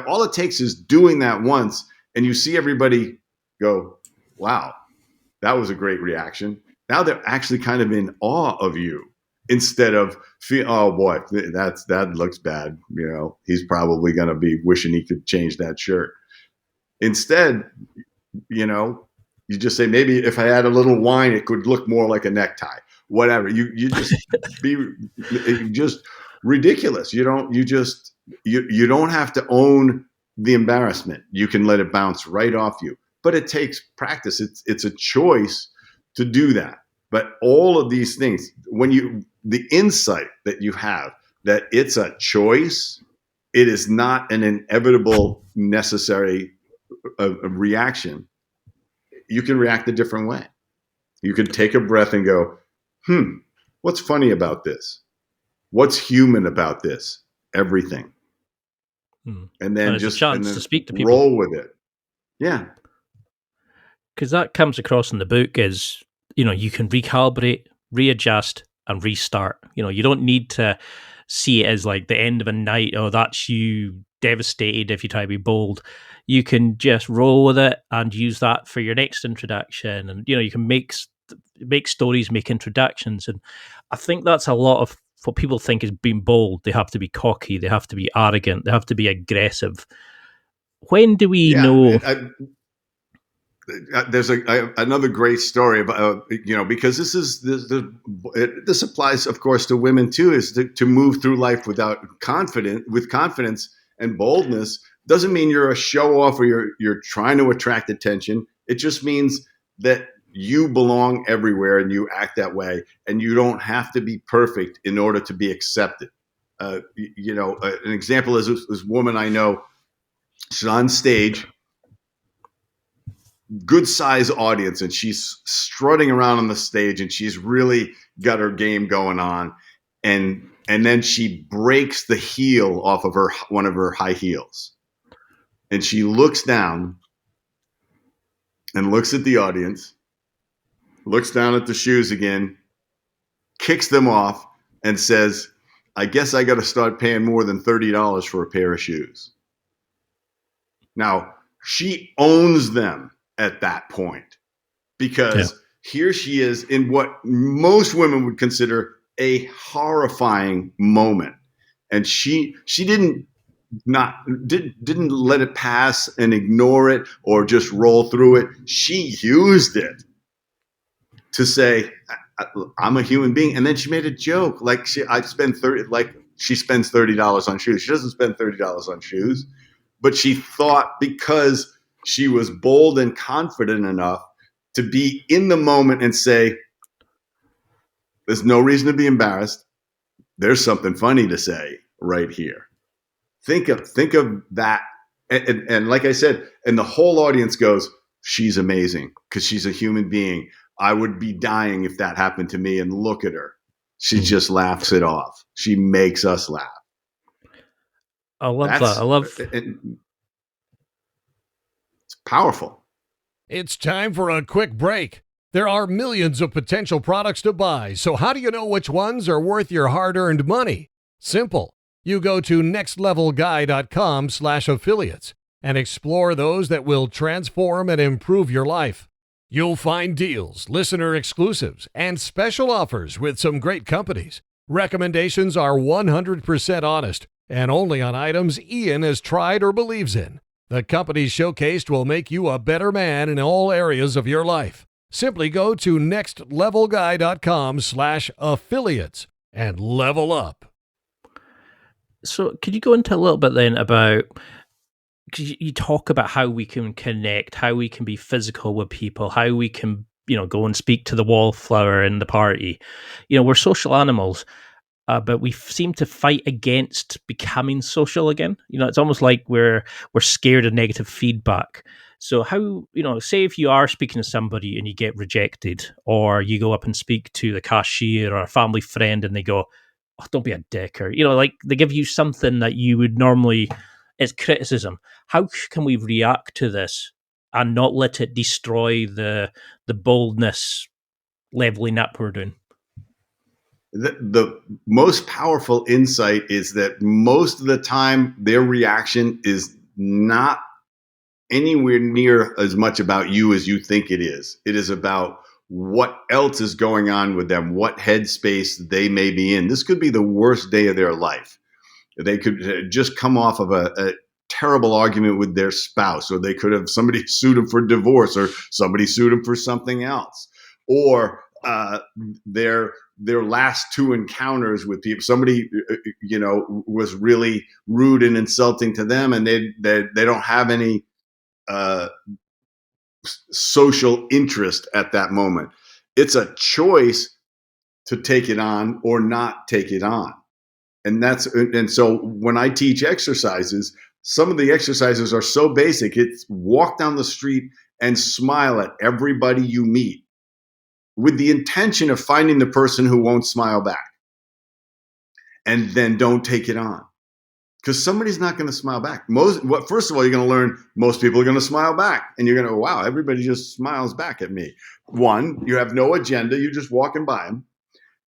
all it takes is doing that once and you see everybody go, wow, that was a great reaction. Now they're actually kind of in awe of you instead of, oh boy, that looks bad. You know, he's probably going to be wishing he could change that shirt. Instead, you know, you just say, maybe if I had a little wine, it could look more like a necktie, whatever. You just just ridiculous. You don't have to own the embarrassment. You can let it bounce right off you, but it takes practice. It's a choice to do that. But all of these things, the insight that you have that it's a choice, it is not an inevitable, necessary reaction. You can react a different way. You can take a breath and go, what's funny about this? What's human about this? Everything. And then just a chance to speak to people. Roll with it. Yeah. Because that comes across in the book as, you know, you can recalibrate, readjust, and restart. You know, you don't need to see it as like the end of a night. Oh, that's you devastated if you try to be bold. You can just roll with it and use that for your next introduction. And, you know, you can make stories, make introductions. And I think that's a lot of what people think is being bold. They have to be cocky. They have to be arrogant. They have to be aggressive. When do we know? There's another great story about, you know, because this applies, of course, to women too, is to move through life with confidence and boldness. Doesn't mean you're a show off or you're trying to attract attention. It just means that you belong everywhere and you act that way, and you don't have to be perfect in order to be accepted. You know, an example is this woman I know. She's on stage, good size audience, and she's strutting around on the stage and she's really got her game going on. And then she breaks the heel off of one of her high heels. And she looks down and looks at the audience, looks down at the shoes again, kicks them off and says, I guess I got to start paying more than $30 for a pair of shoes. Now, she owns them at that point, because here she is in what most women would consider a horrifying moment, and she didn't let it pass and ignore it or just roll through it. She used it to say, I'm a human being. And then she made a joke like she spends $30 on shoes. She doesn't spend $30 on shoes, but she thought because she was bold and confident enough to be in the moment and say, there's no reason to be embarrassed. There's something funny to say right here. Think of that. And like I said, and the whole audience goes, she's amazing because she's a human being. I would be dying if that happened to me. And look at her. She just laughs it off. She makes us laugh. I love that. I love it's powerful. It's time for a quick break. There are millions of potential products to buy, so how do you know which ones are worth your hard-earned money? Simple. You go to nextlevelguy.com/affiliates and explore those that will transform and improve your life. You'll find deals, listener exclusives, and special offers with some great companies. Recommendations are 100% honest and only on items Ian has tried or believes in. The companies showcased will make you a better man in all areas of your life. Simply go to nextlevelguy.com/affiliates and level up. So could you go into a little bit then about, because you talk about how we can connect, how we can be physical with people, how we can, go and speak to the wallflower in the party. We're social animals, but we seem to fight against becoming social again. It's almost like we're scared of negative feedback. So how, say if you are speaking to somebody and you get rejected, or you go up and speak to the cashier or a family friend and they go, "Oh, don't be a dick," or, like they give you something that you would normally, it's criticism. How can we react to this and not let it destroy the boldness leveling up we're doing? The most powerful insight is that most of the time their reaction is not anywhere near as much about you as you think it is. It is about what else is going on with them, what headspace they may be in. This could be the worst day of their life. They could just come off of a terrible argument with their spouse, or they could have somebody sued them for divorce, or somebody sued them for something else, or their last two encounters with people, somebody was really rude and insulting to them, and they don't have any social interest at that moment. It's a choice to take it on or not take it on. And so when I teach exercises, some of the exercises are so basic. It's walk down the street and smile at everybody you meet, with the intention of finding the person who won't smile back. And then don't take it on, because somebody's not going to smile back. First of all, you're going to learn most people are going to smile back, and you're going to go, wow, everybody just smiles back at me. One, you have no agenda. You're just walking by them,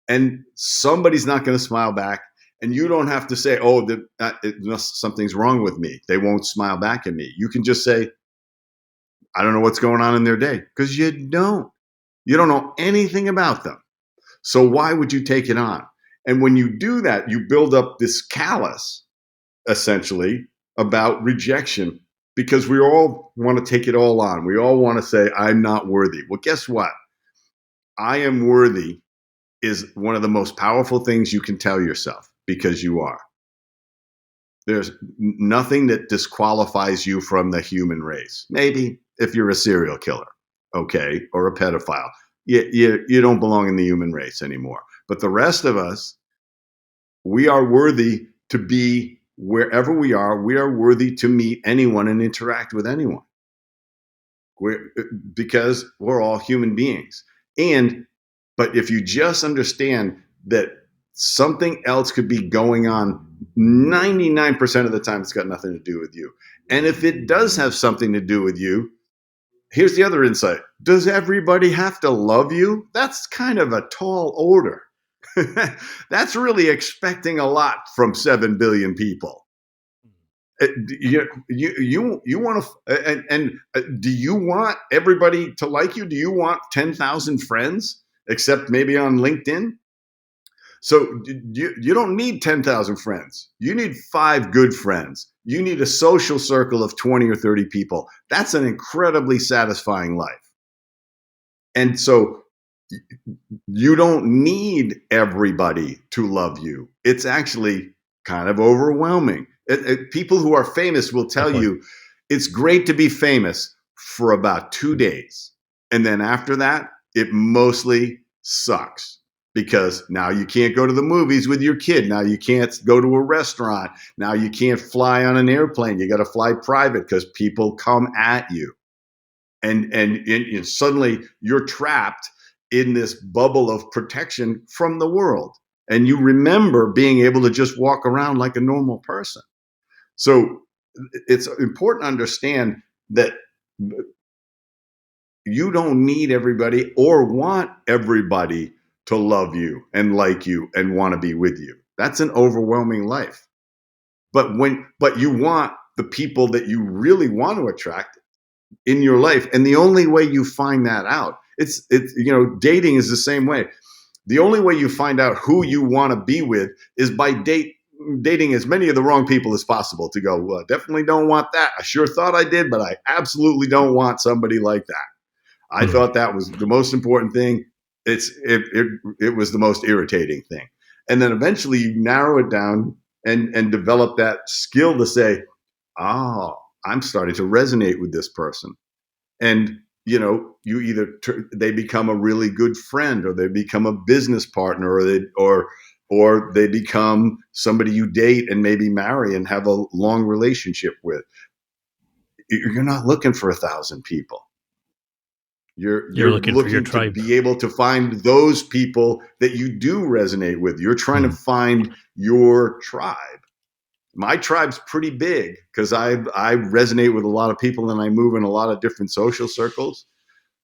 and somebody's not going to smile back. And you don't have to say, oh, something's wrong with me. They won't smile back at me. You can just say, I don't know what's going on in their day, because you don't. You don't know anything about them. So why would you take it on? And when you do that, you build up this callus, essentially, about rejection, because we all want to take it all on. We all want to say, I'm not worthy. Well, guess what? I am worthy is one of the most powerful things you can tell yourself, because you are. There's nothing that disqualifies you from the human race. Maybe if you're a serial killer, okay, or a pedophile, you don't belong in the human race anymore. But the rest of us, we are worthy to be wherever we are. We are worthy to meet anyone and interact with anyone, because we're all human beings. But if you just understand that something else could be going on 99% of the time, it's got nothing to do with you. And if it does have something to do with you, here's the other insight. Does everybody have to love you? That's kind of a tall order. That's really expecting a lot from 7 billion people. You want to, and do you want everybody to like you? Do you want 10,000 friends, except maybe on LinkedIn? So you don't need 10,000 friends. You need 5 good friends. You need a social circle of 20 or 30 people. That's an incredibly satisfying life. And so you don't need everybody to love you. It's actually kind of overwhelming. People who are famous will tell you it's great to be famous for about 2 days. And then after that, it mostly sucks. Because now you can't go to the movies with your kid. Now you can't go to a restaurant. Now you can't fly on an airplane. You got to fly private because people come at you. And suddenly you're trapped in this bubble of protection from the world. And you remember being able to just walk around like a normal person. So it's important to understand that you don't need everybody or want everybody to love you and like you and want to be with you. That's an overwhelming life. But you want the people that you really want to attract in your life. And the only way you find that out, it's dating is the same way. The only way you find out who you want to be with is by date dating as many of the wrong people as possible to go, well, definitely don't want that. I sure thought I did, but I absolutely don't want somebody like that. I thought that was the most important thing. It was the most irritating thing. And then eventually you narrow it down and develop that skill to say, oh, I'm starting to resonate with this person. And, you know, you either they become a really good friend, or they become a business partner, or they become somebody you date and maybe marry and have a long relationship with. You're not looking for 1,000 people. You're looking for your to tribe. be able to find those people that you do resonate with. You're trying to find your tribe. My tribe's pretty big because I resonate with a lot of people and I move in a lot of different social circles.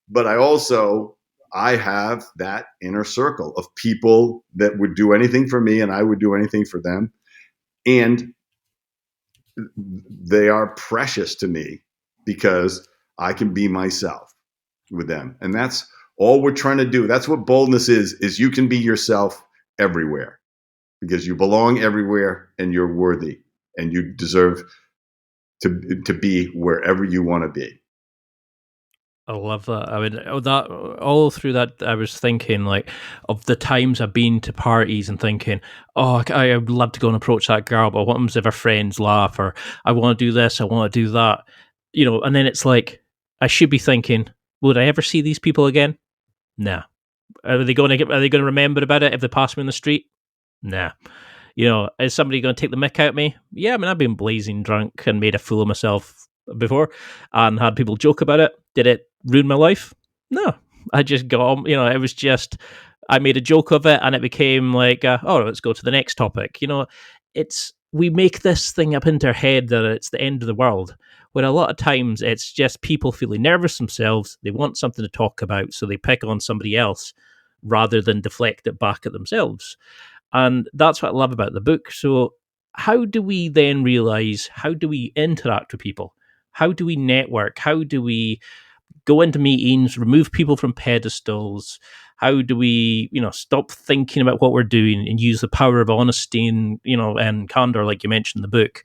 But I have that inner circle of people that would do anything for me and I would do anything for them. And they are precious to me because I can be myself with them. And that's all we're trying to do. That's what boldness is you can be yourself everywhere because you belong everywhere and you're worthy and you deserve to be wherever you want to be. I love that. I mean, that all through that, I was thinking like of the times I've been to parties and thinking, oh, I would love to go and approach that girl, but I want them to have her friends laugh, or I want to do this, I want to do that, you know. And then it's like I should be thinking, would I ever see these people again? Nah. Are they going to remember about it if they pass me on the street? Nah. You know, is somebody going to take the mick out of me? Yeah, I mean, I've been blazing drunk and made a fool of myself before and had people joke about it. Did it ruin my life? No. I just got on, you know, it was just, I made a joke of it and it became like, oh, let's go to the next topic. You know, we make this thing up into our head that it's the end of the world, when a lot of times it's just people feeling nervous themselves. They want something to talk about, so they pick on somebody else rather than deflect it back at themselves. And that's what I love about the book. So how do we then realize, how do we interact with people? How do we network? How do we go into meetings, remove people from pedestals? How do we, you know, stop thinking about what we're doing and use the power of honesty and, you know, and candor, like you mentioned in the book?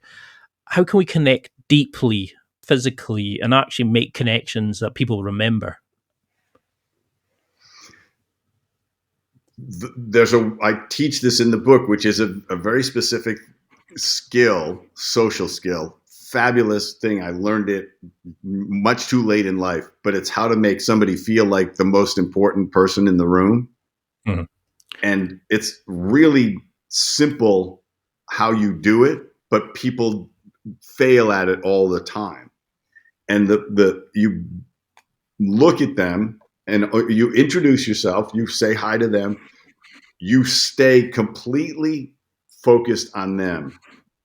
How can we connect deeply, physically, and actually make connections that people remember? I teach this in the book, which is a very specific skill, social skill, fabulous thing. I learned it much too late in life, but it's how to make somebody feel like the most important person in the room. Mm-hmm. And it's really simple how you do it, but people fail at it all the time. And you look at them and you introduce yourself, you say hi to them, you stay completely focused on them,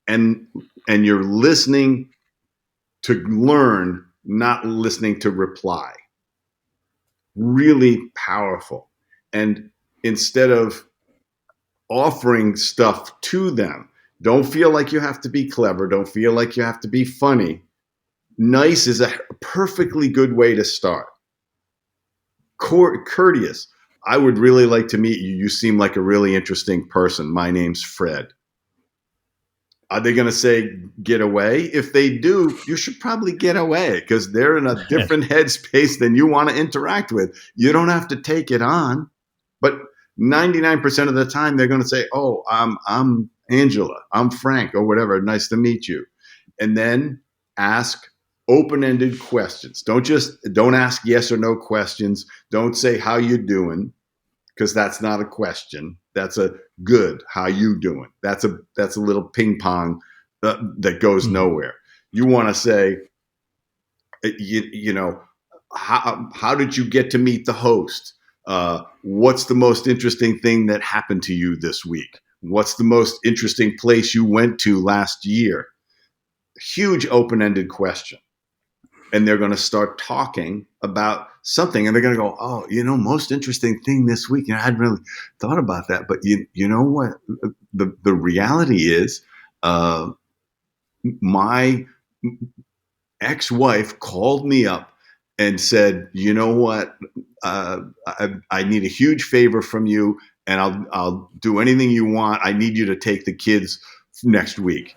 and you're listening to learn, not listening to reply. Really powerful. And instead of offering stuff to them, don't feel like you have to be clever, don't feel like you have to be funny. Nice is a perfectly good way to start. Courteous. I would really like to meet you. You seem like a really interesting person. My name's Fred. Are they going to say, get away? If they do, you should probably get away because they're in a different headspace than you want to interact with. You don't have to take it on. But 99% of the time, they're going to say, oh, I'm Angela. I'm Frank or whatever. Nice to meet you. And then ask open-ended questions. Don't ask yes or no questions. Don't say, how you doing? Because that's not a question. That's a good, how you doing? That's a little ping pong that goes nowhere. You want to say, you know, how did you get to meet the host? What's the most interesting thing that happened to you this week? What's the most interesting place you went to last year? Huge open-ended question. And they're going to start talking about something, and they're going to go, oh, you know, most interesting thing this week. I hadn't really thought about that. But you know what? The reality is my ex-wife called me up and said, you know what? I need a huge favor from you, and I'll do anything you want. I need you to take the kids next week.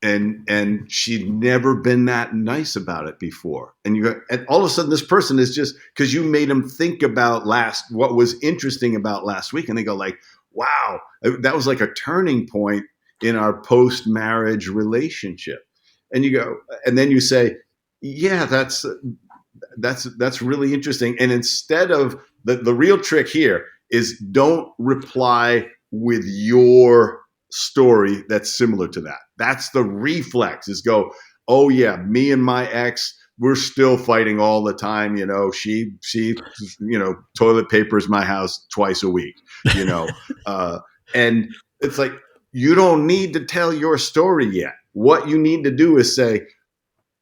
And she'd never been that nice about it before. And all of a sudden this person is just, because you made them think about what was interesting about last week. And they go like, wow, that was like a turning point in our post-marriage relationship. And you go, and then you say, yeah, that's really interesting. And instead of the real trick here is don't reply with your story that's similar to that. That's the reflex, is go, oh yeah, me and my ex, we're still fighting all the time. She toilet papers my house twice a week, and it's like, you don't need to tell your story yet. What you need to do is say,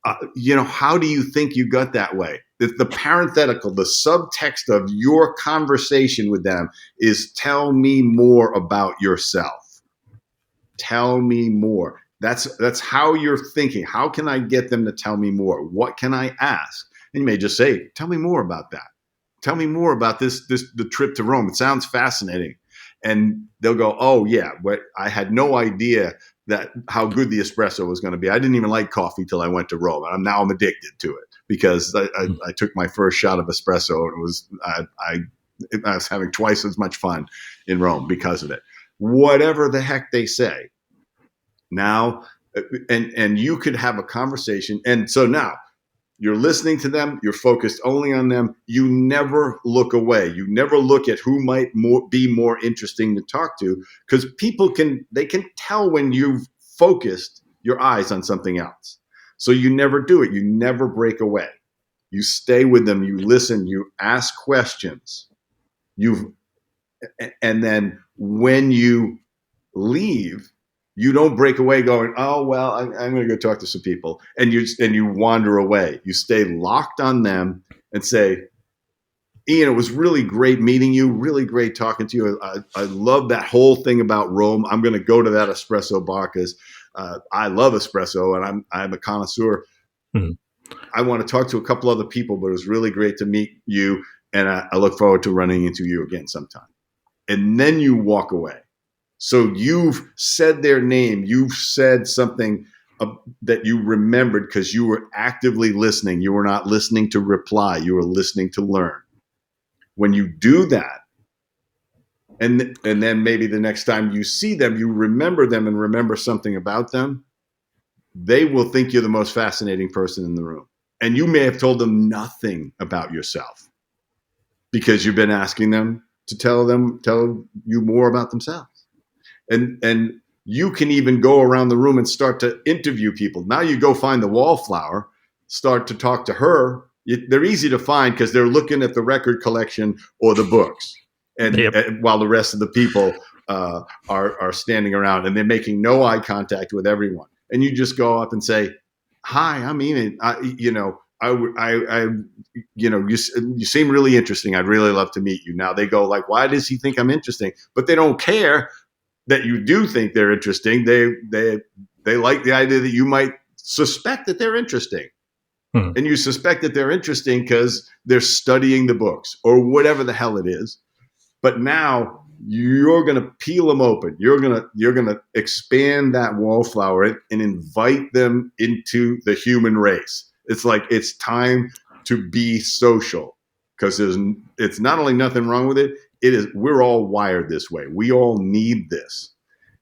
how do you think you got that way? The parenthetical, the subtext of your conversation with them is, tell me more about yourself. Tell me more. That's how you're thinking. How can I get them to tell me more? What can I ask? And you may just say, tell me more about that. Tell me more about the trip to Rome. It sounds fascinating. And they'll go, oh yeah, but I had no idea how good the espresso was going to be. I didn't even like coffee till I went to Rome. And I'm addicted to it because I took my first shot of espresso, and I was having twice as much fun in Rome because of it. Whatever the heck they say. Now, and you could have a conversation. And so now you're listening to them. You're focused only on them. You never look away. You never look at who might be more interesting to talk to, because people can tell when you've focused your eyes on something else. So you never do it. You never break away. You stay with them. You listen. You ask questions. And then when you leave, you don't break away going, oh, well, I'm going to go talk to some people. And you wander away. You stay locked on them and say, Ian, it was really great meeting you. Really great talking to you. I love that whole thing about Rome. I'm going to go to that espresso bar because I love espresso and I'm a connoisseur. Mm-hmm. I want to talk to a couple other people, but it was really great to meet you. And I look forward to running into you again sometime. And then you walk away. So you've said their name. You've said something that you remembered because you were actively listening. You were not listening to reply. You were listening to learn. When you do that, and then maybe the next time you see them, you remember them and remember something about them, they will think you're the most fascinating person in the room. And you may have told them nothing about yourself because you've been asking them to tell you more about themselves. And you can even go around the room and start to interview people. Now you go find the wallflower, start to talk to her. They're easy to find because they're looking at the record collection or the books, and while the rest of the people are standing around and they're making no eye contact with everyone. And you just go up and say, "Hi, I'm Ian. You seem really interesting. I'd really love to meet you." Now they go like, "Why does he think I'm interesting?" But they don't care that you do think they're interesting. They like the idea that you might suspect that they're interesting. And you suspect that they're interesting because they're studying the books or whatever the hell it is. But now you're going to peel them open. You're going to expand that wallflower and invite them into the human race. It's like, it's time to be social, because it's not only nothing wrong with it. We're all wired this way. We all need this.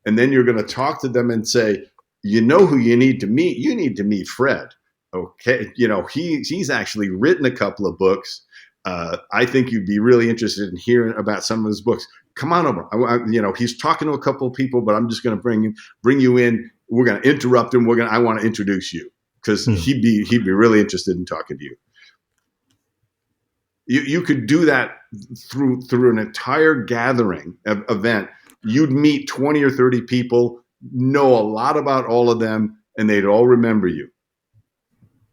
And then you're going to talk to them and say, you know who you need to meet? You need to meet Fred. Okay. He's actually written a couple of books. I think you'd be really interested in hearing about some of his books. Come on over. He's talking to a couple of people, but I'm just going to bring you in. We're going to interrupt him. I want to introduce you because he'd be really interested in talking to you. You could do that through an entire gathering event. You'd meet 20 or 30 people, know a lot about all of them, and they'd all remember you.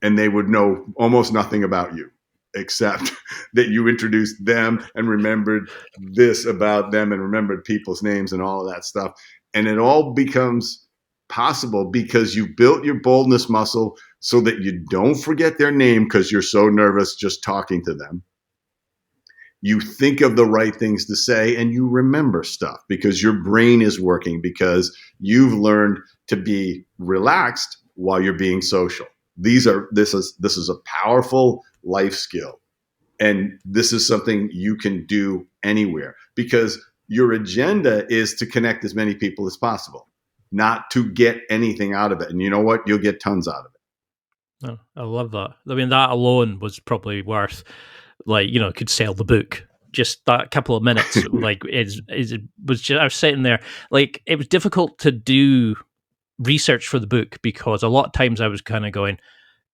And they would know almost nothing about you, except that you introduced them and remembered this about them and remembered people's names and all of that stuff. And it all becomes possible because you built your boldness muscle so that you don't forget their name because you're so nervous just talking to them. you think of the right things to say, and you remember stuff because your brain is working, because you've learned to be relaxed while you're being social. This is a powerful life skill. And this is something you can do anywhere, because your agenda is to connect as many people as possible, not to get anything out of it. And you know what? You'll get tons out of it. Oh, I love that. I mean, that alone was probably worth, like, could sell the book. Just that couple of minutes, like, was just, I was sitting there, like, it was difficult to do research for the book because a lot of times I was kind of going,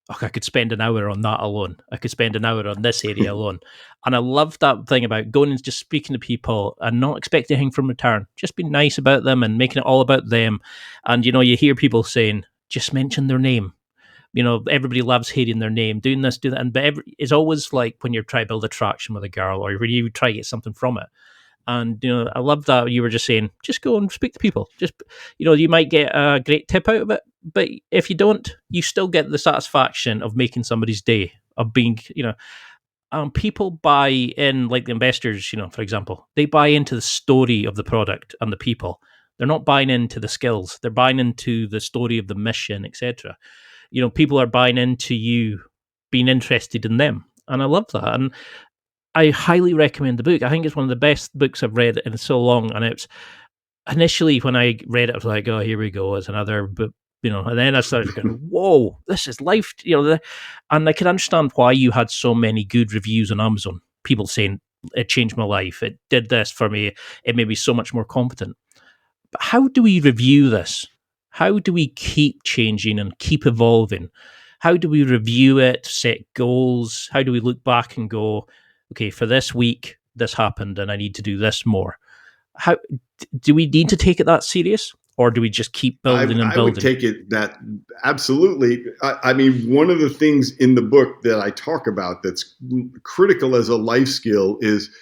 oh, I could spend an hour on that alone. I could spend an hour on this area alone. And I love that thing about going and just speaking to people and not expecting anything from return. Just be nice about them and making it all about them. And, you hear people saying, just mention their name. Everybody loves hearing their name, doing this, doing that. And it's always like when you're trying to build attraction with a girl or when you try to get something from it. And, I love that you were just saying, just go and speak to people. Just, you might get a great tip out of it, but if you don't, you still get the satisfaction of making somebody's day, of being, people buy in, like the investors, for example, they buy into the story of the product and the people. They're not buying into the skills. They're buying into the story of the mission, etc. People are buying into you being interested in them. And I love that. And I highly recommend the book. I think it's one of the best books I've read in so long. And it's initially when I read it, I was like, oh, here we go. It's another book, and then I started going, whoa, this is life. And I can understand why you had so many good reviews on Amazon. People saying it changed my life. It did this for me. It made me so much more confident. But how do we review this? How do we keep changing and keep evolving? How do we review it, set goals? How do we look back and go, okay, for this week, this happened and I need to do this more? How do we need to take it that serious? Or do we just keep building and building? I would take it that absolutely. I mean, one of the things in the book that I talk about that's critical as a life skill is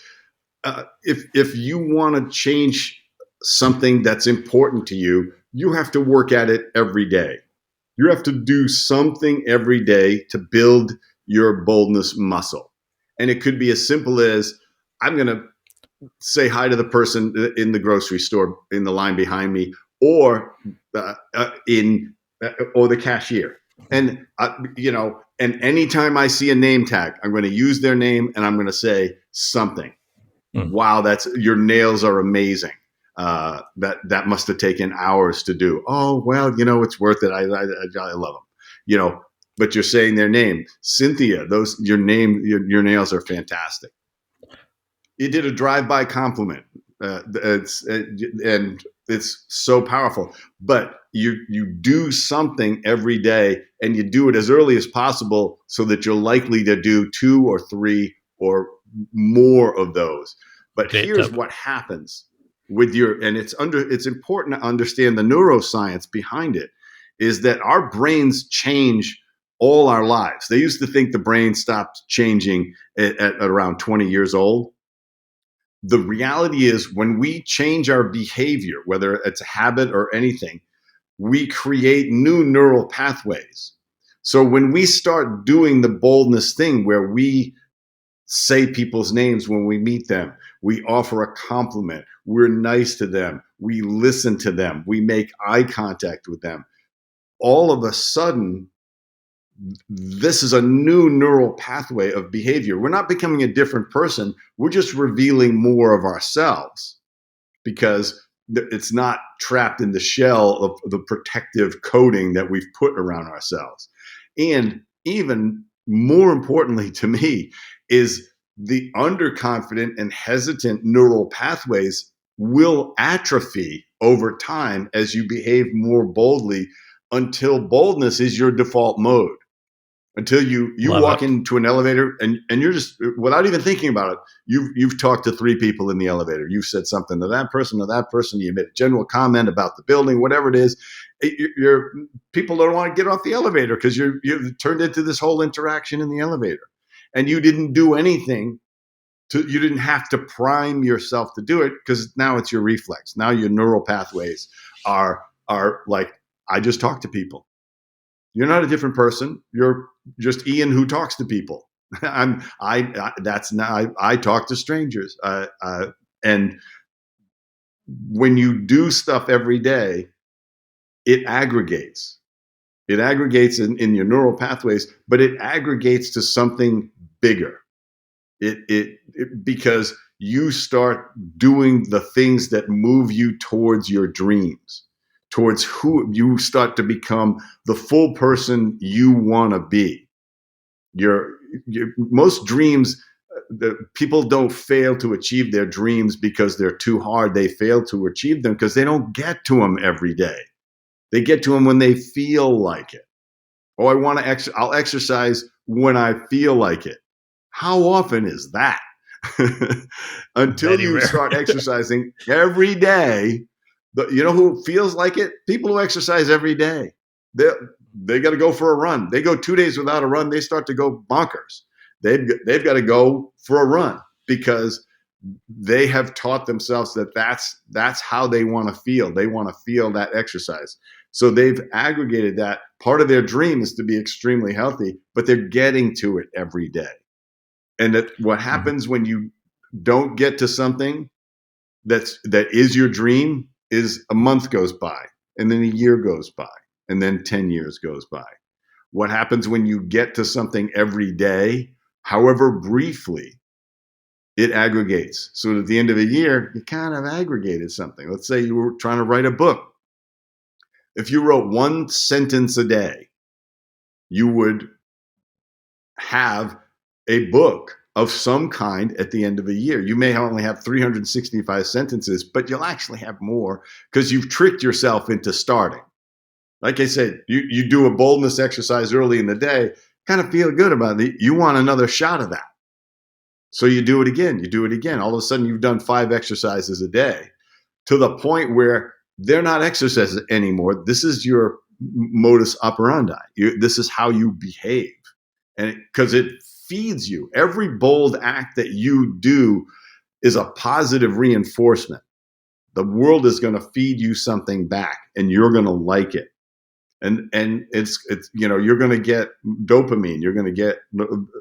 if you want to change something that's important to you, you have to work at it every day. You have to do something every day to build your boldness muscle. And it could be as simple as, I'm going to say hi to the person in the grocery store in the line behind me, or or the cashier. And and anytime I see a name tag, I'm going to use their name and I'm going to say something. Wow, your nails are amazing. That must have taken hours to do. Oh, well, it's worth it. I love them. But you're saying their name, Cynthia. Your nails are fantastic. You did a drive-by compliment. It's so powerful. But you do something every day, and you do it as early as possible so that you're likely to do 2 or 3 or more of those. But here's what happens with it's important to understand the neuroscience behind it, is that our brains change all our lives. They used to think the brain stopped changing at around 20 years old. The reality is, when we change our behavior, whether it's a habit or anything, we create new neural pathways. So when we start doing the boldness thing, where we say people's names when we meet them, we offer a compliment, we're nice to them, we listen to them, we make eye contact with them, all of a sudden, this is a new neural pathway of behavior. We're not becoming a different person. We're just revealing more of ourselves, because it's not trapped in the shell of the protective coating that we've put around ourselves. And even more importantly to me is the underconfident and hesitant neural pathways will atrophy over time as you behave more boldly, until boldness is your default mode. Until you walk into an elevator and you're just, without even thinking about it, you've talked to 3 people in the elevator. You've said something to that person, you made a general comment about the building, whatever it is. People don't want to get off the elevator because you've turned into this whole interaction in the elevator. And you didn't do anything you didn't have to prime yourself to do it, because now it's your reflex. Now your neural pathways are like, I just talk to people. You're not a different person. You're just Ian who talks to people. I talk to strangers. And when you do stuff every day, it aggregates. It aggregates in your neural pathways, but it aggregates to something bigger. It because you start doing the things that move you towards your dreams, towards who you start to become, the full person you want to be. Most dreams, the people don't fail to achieve their dreams because they're too hard. They fail to achieve them because they don't get to them every day. They get to them when they feel like it. Oh, I'll exercise when I feel like it. How often is that? Until you start exercising every day. You know who feels like it? People who exercise every day. They got to go for a run. They go 2 days without a run, they start to go bonkers. They've got to go for a run because they have taught themselves that that's how they want to feel. They want to feel that exercise. So they've aggregated that. Part of their dream is to be extremely healthy, but they're getting to it every day. And that what happens when you don't get to something that is your dream is a month goes by, and then a year goes by, and then 10 years goes by. What happens when you get to something every day, however briefly, it aggregates. So at the end of a year, you kind of aggregated something. Let's say you were trying to write a book. If you wrote one sentence a day, you would have a book of some kind at the end of a year. You may only have 365 sentences, but you'll actually have more because you've tricked yourself into starting. Like I said, you do a boldness exercise early in the day, kind of feel good about it. You want another shot of that. So you do it again. You do it again. All of a sudden, you've done 5 exercises a day to the point where they're not exercises anymore. This is your modus operandi. This is how you behave. And because it feeds you. Every bold act that you do is a positive reinforcement. The world is going to feed you something back, and you're going to like it. And it's you're going to get dopamine. You're going to get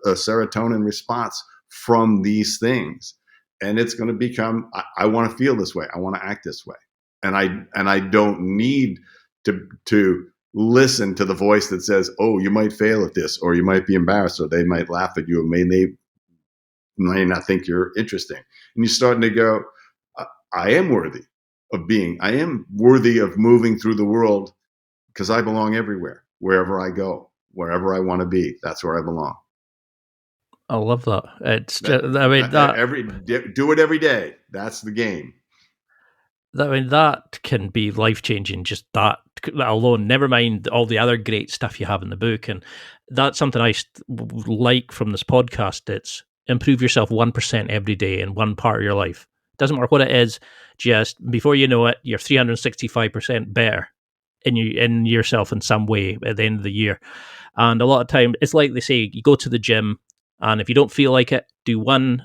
a serotonin response from these things, and it's going to become. I want to feel this way. I want to act this way, and I don't need to listen to the voice that says, oh, you might fail at this, or you might be embarrassed, or they might laugh at you, or they may not think you're interesting. And you're starting to go, I am worthy of being. I am worthy of moving through the world because I belong everywhere, wherever I go, wherever I want to be. That's where I belong. I love that. It's do it every day. That's the game. That can be life-changing, just that alone, never mind all the other great stuff you have in the book. And that's something I like from this podcast. It's improve yourself 1% every day in one part of your life. Doesn't matter what it is, just before you know it, you're 365% better in yourself in some way at the end of the year. And a lot of time, it's like they say, you go to the gym, and if you don't feel like it, do one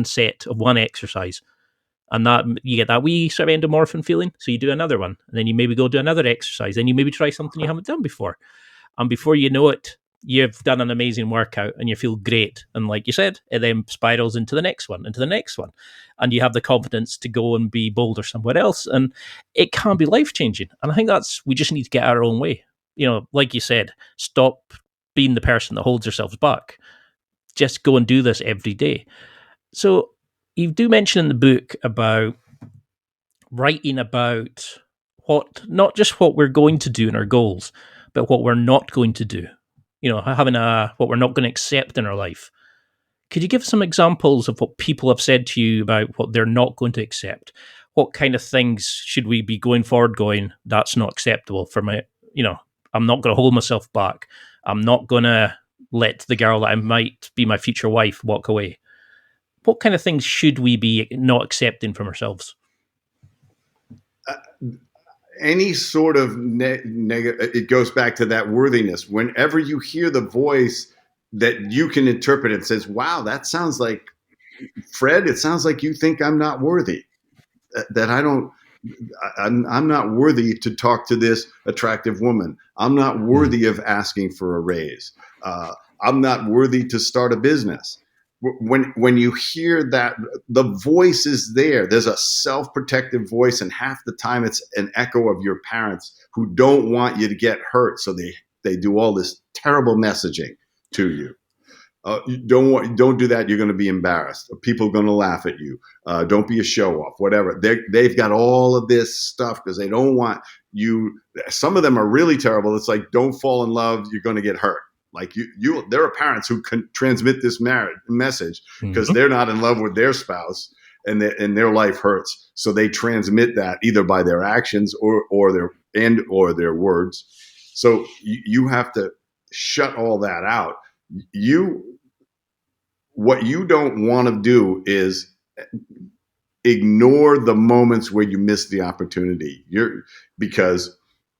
set of one exercise. And that you get that wee sort of endorphin feeling. So you do another one, and then you maybe go do another exercise. Then you maybe try something you haven't done before. And before you know it, you've done an amazing workout and you feel great. And like you said, it then spirals into the next one, into the next one. And you have the confidence to go and be bolder somewhere else. And it can be life-changing. And I think we just need to get our own way. Like you said, stop being the person that holds yourselves back. Just go and do this every day. So you do mention in the book about writing about not just what we're going to do in our goals, but what we're not going to do. Having what we're not going to accept in our life. Could you give some examples of what people have said to you about what they're not going to accept? What kind of things should we be going forward going, that's not acceptable for me? I'm not going to hold myself back. I'm not going to let the girl that I might be my future wife walk away. What kind of things should we be not accepting from ourselves? Any sort of negative, it goes back to that worthiness. Whenever you hear the voice that you can interpret and says, wow, that sounds like Fred, it sounds like you think I'm not worthy, that I'm not worthy to talk to this attractive woman. I'm not worthy of asking for a raise. I'm not worthy to start a business. When you hear that, the voice is there. There's a self-protective voice, and half the time it's an echo of your parents who don't want you to get hurt. So they do all this terrible messaging to you. You don't do that. You're going to be embarrassed. People are going to laugh at you. Don't be a show off, whatever. They've got all of this stuff because they don't want you. Some of them are really terrible. It's like, don't fall in love. You're going to get hurt. Like there are parents who can transmit this message because they're not in love with their spouse and their life hurts. So they transmit that either by their actions or their words. So you have to shut all that out. What you don't want to do is ignore the moments where you miss the opportunity. Because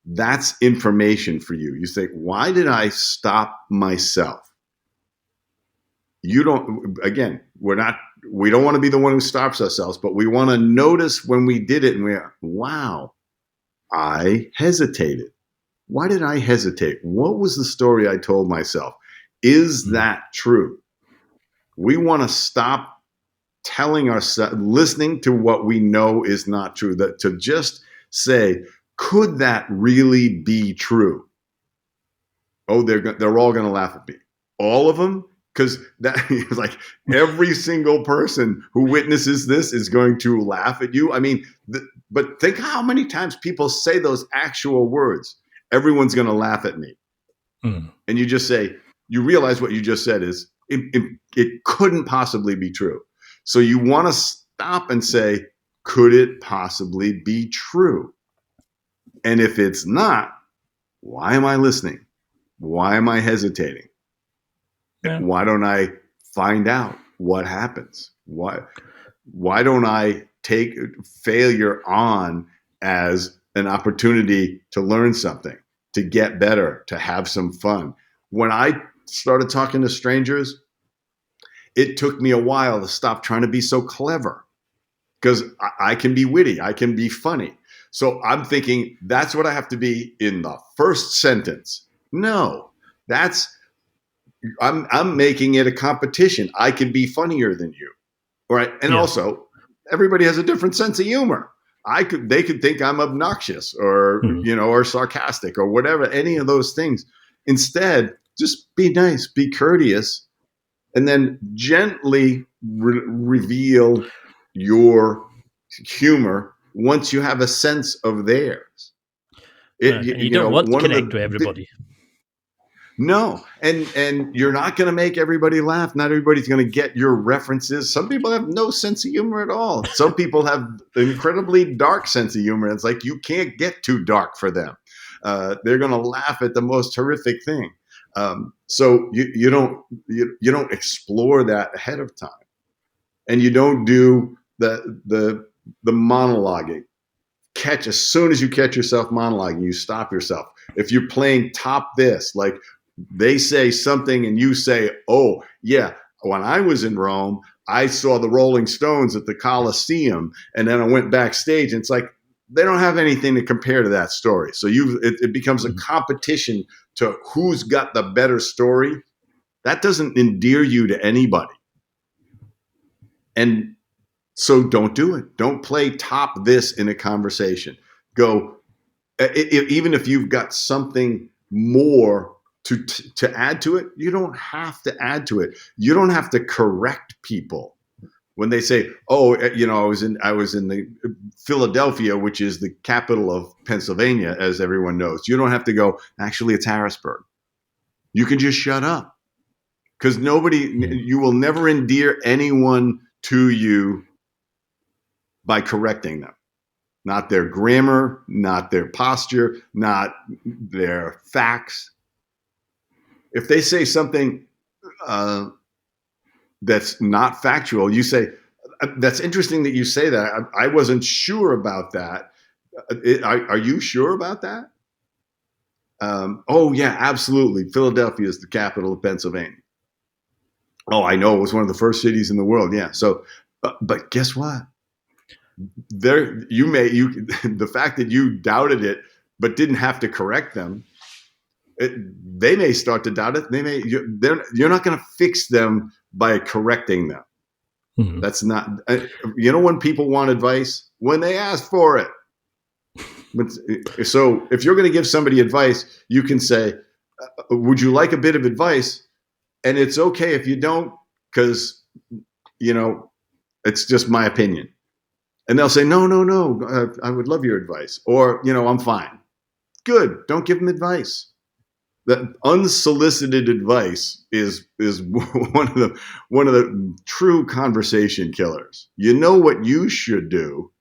that's information for you. You say, why did I stop myself? We don't want to be the one who stops ourselves, but we want to notice when we did it and wow, I hesitated. Why did I hesitate? What was the story I told myself? Is that true? We want to stop telling ourselves, listening to what we know is not true, that to just say, could that really be true? Oh, they're all going to laugh at me. All of them? Because that is like every single person who witnesses this is going to laugh at you. I mean, but think how many times people say those actual words. Everyone's going to laugh at me. And you just say, you realize what you just said is, it couldn't possibly be true. So you want to stop and say, could it possibly be true? And if it's not, why am I listening? Why am I hesitating? Yeah. Why don't I find out what happens? Why don't I take failure on as an opportunity to learn something, to get better, to have some fun? When I started talking to strangers, it took me a while to stop trying to be so clever because I can be witty. I can be funny. So I'm thinking that's what I have to be in the first sentence. No, I'm making it a competition. I can be funnier than you. All right. And also everybody has a different sense of humor. They could think I'm obnoxious or, or sarcastic or whatever, any of those things. Instead, just be nice, be courteous, and then gently reveal your humor once you have a sense of theirs. You don't want to connect with everybody. No, and you're not going to make everybody laugh. Not everybody's going to get your references. Some people have no sense of humor at all. Some people have an incredibly dark sense of humor. It's like you can't get too dark for them. They're going to laugh at the most horrific thing. So you don't explore that ahead of time, and you don't do the monologuing. As soon as you catch yourself monologuing, you stop yourself. If you're playing top this, like they say something and you say, oh yeah, when I was in Rome, I saw the Rolling Stones at the Coliseum, and then I went backstage, and it's like they don't have anything to compare to that story. So it becomes a competition to who's got the better story. That doesn't endear you to anybody. And so don't do it. Don't play top this in a conversation. Go, even if you've got something more to add to it, you don't have to add to it. You don't have to correct people. When they say, oh, I was in the Philadelphia, which is the capital of Pennsylvania, as everyone knows. You don't have to go, actually, it's Harrisburg. You can just shut up. Because you will never endear anyone to you by correcting them. Not their grammar, not their posture, not their facts. If they say something that's not factual, you say, that's interesting that you say that. I wasn't sure about that. Are you sure about that? Oh, yeah, absolutely. Philadelphia is the capital of Pennsylvania. Oh, I know. It was one of the first cities in the world. Yeah. So, but guess what? The fact that you doubted it but didn't have to correct them, they may start to doubt it. You're not going to fix them by correcting them. Mm-hmm. That's not, when people want advice, when they ask for it. So if you're going to give somebody advice, you can say, would you like a bit of advice? And it's okay if you don't, because, it's just my opinion. And they'll say, no, I would love your advice. Or, I'm fine. Good. Don't give them advice. That unsolicited advice is one of the true conversation killers. You know what you should do.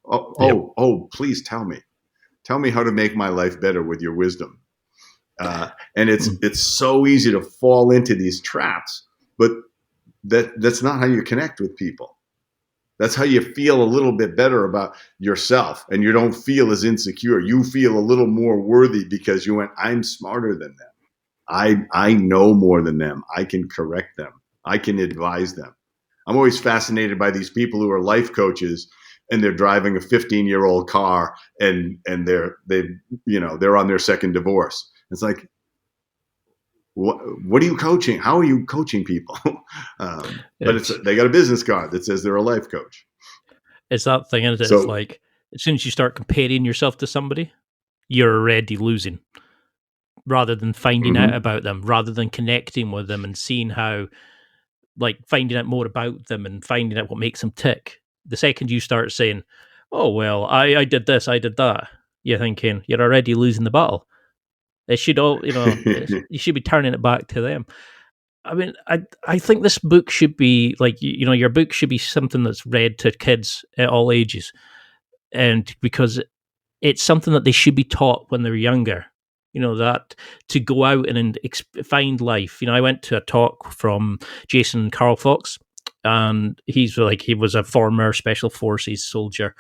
Please tell me how to make my life better with your wisdom. And it's so easy to fall into these traps, but that's not how you connect with people. That's how you feel a little bit better about yourself, and you don't feel as insecure. You feel a little more worthy because you went, I'm smarter than them. I know more than them. I can correct them. I can advise them. I'm always fascinated by these people who are life coaches, and they're driving a 15-year-old car, and they're on their second divorce. It's like, what are you coaching? How are you coaching people? But they got a business card that says they're a life coach. It's that thing, isn't it? It's like, as soon as you start comparing yourself to somebody, you're already losing. Rather than finding out about them, rather than connecting with them and seeing how, like, finding out more about them and finding out what makes them tick. The second you start saying, oh, well, I did this, I did that, you're thinking you're already losing the battle. It should all, you should be turning it back to them. I mean, I think this book should be like, your book should be something that's read to kids at all ages. And because it's something that they should be taught when they're younger. That to go out and find life. I went to a talk from Jason Carl Fox, and he was a former Special Forces soldier.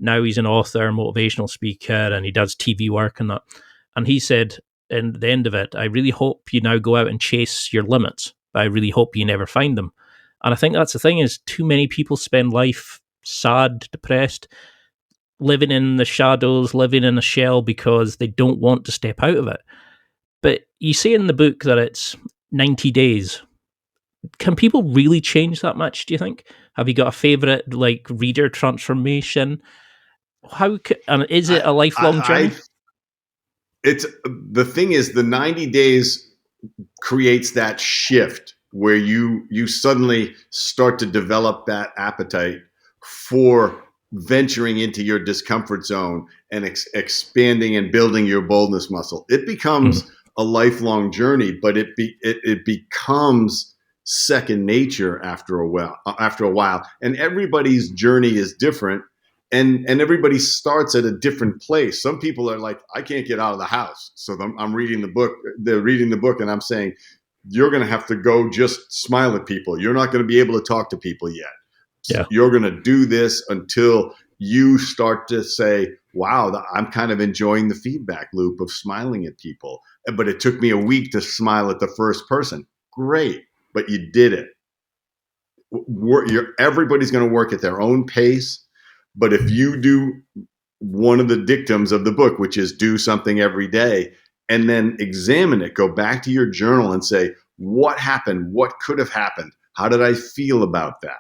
Now he's an author, motivational speaker, and he does TV work and that. And he said, in the end of it, I really hope you now go out and chase your limits, but I really hope you never find them. And I think that's the thing, is too many people spend life sad, depressed, living in the shadows, living in a shell because they don't want to step out of it. But you say in the book that it's 90 days. Can people really change that much, do you think? Have you got a favourite, reader transformation? And is it a lifelong journey? It's the thing is, the 90 days creates that shift where you suddenly start to develop that appetite for venturing into your discomfort zone and expanding and building your boldness muscle. It becomes a lifelong journey, but it becomes second nature after a while. And everybody's journey is different, and everybody starts at a different place. Some people are like, I can't get out of the house, so I'm reading the book. They're reading the book, and I'm saying, you're going to have to go just smile at people. You're not going to be able to talk to people yet. Yeah. You're going to do this until you start to say, wow, I'm kind of enjoying the feedback loop of smiling at people. But it took me a week to smile at the first person. Great. But you did it. Everybody's going to work at their own pace. But if you do one of the dictums of the book, which is do something every day, and then examine it, go back to your journal and say, what happened? What could have happened? How did I feel about that?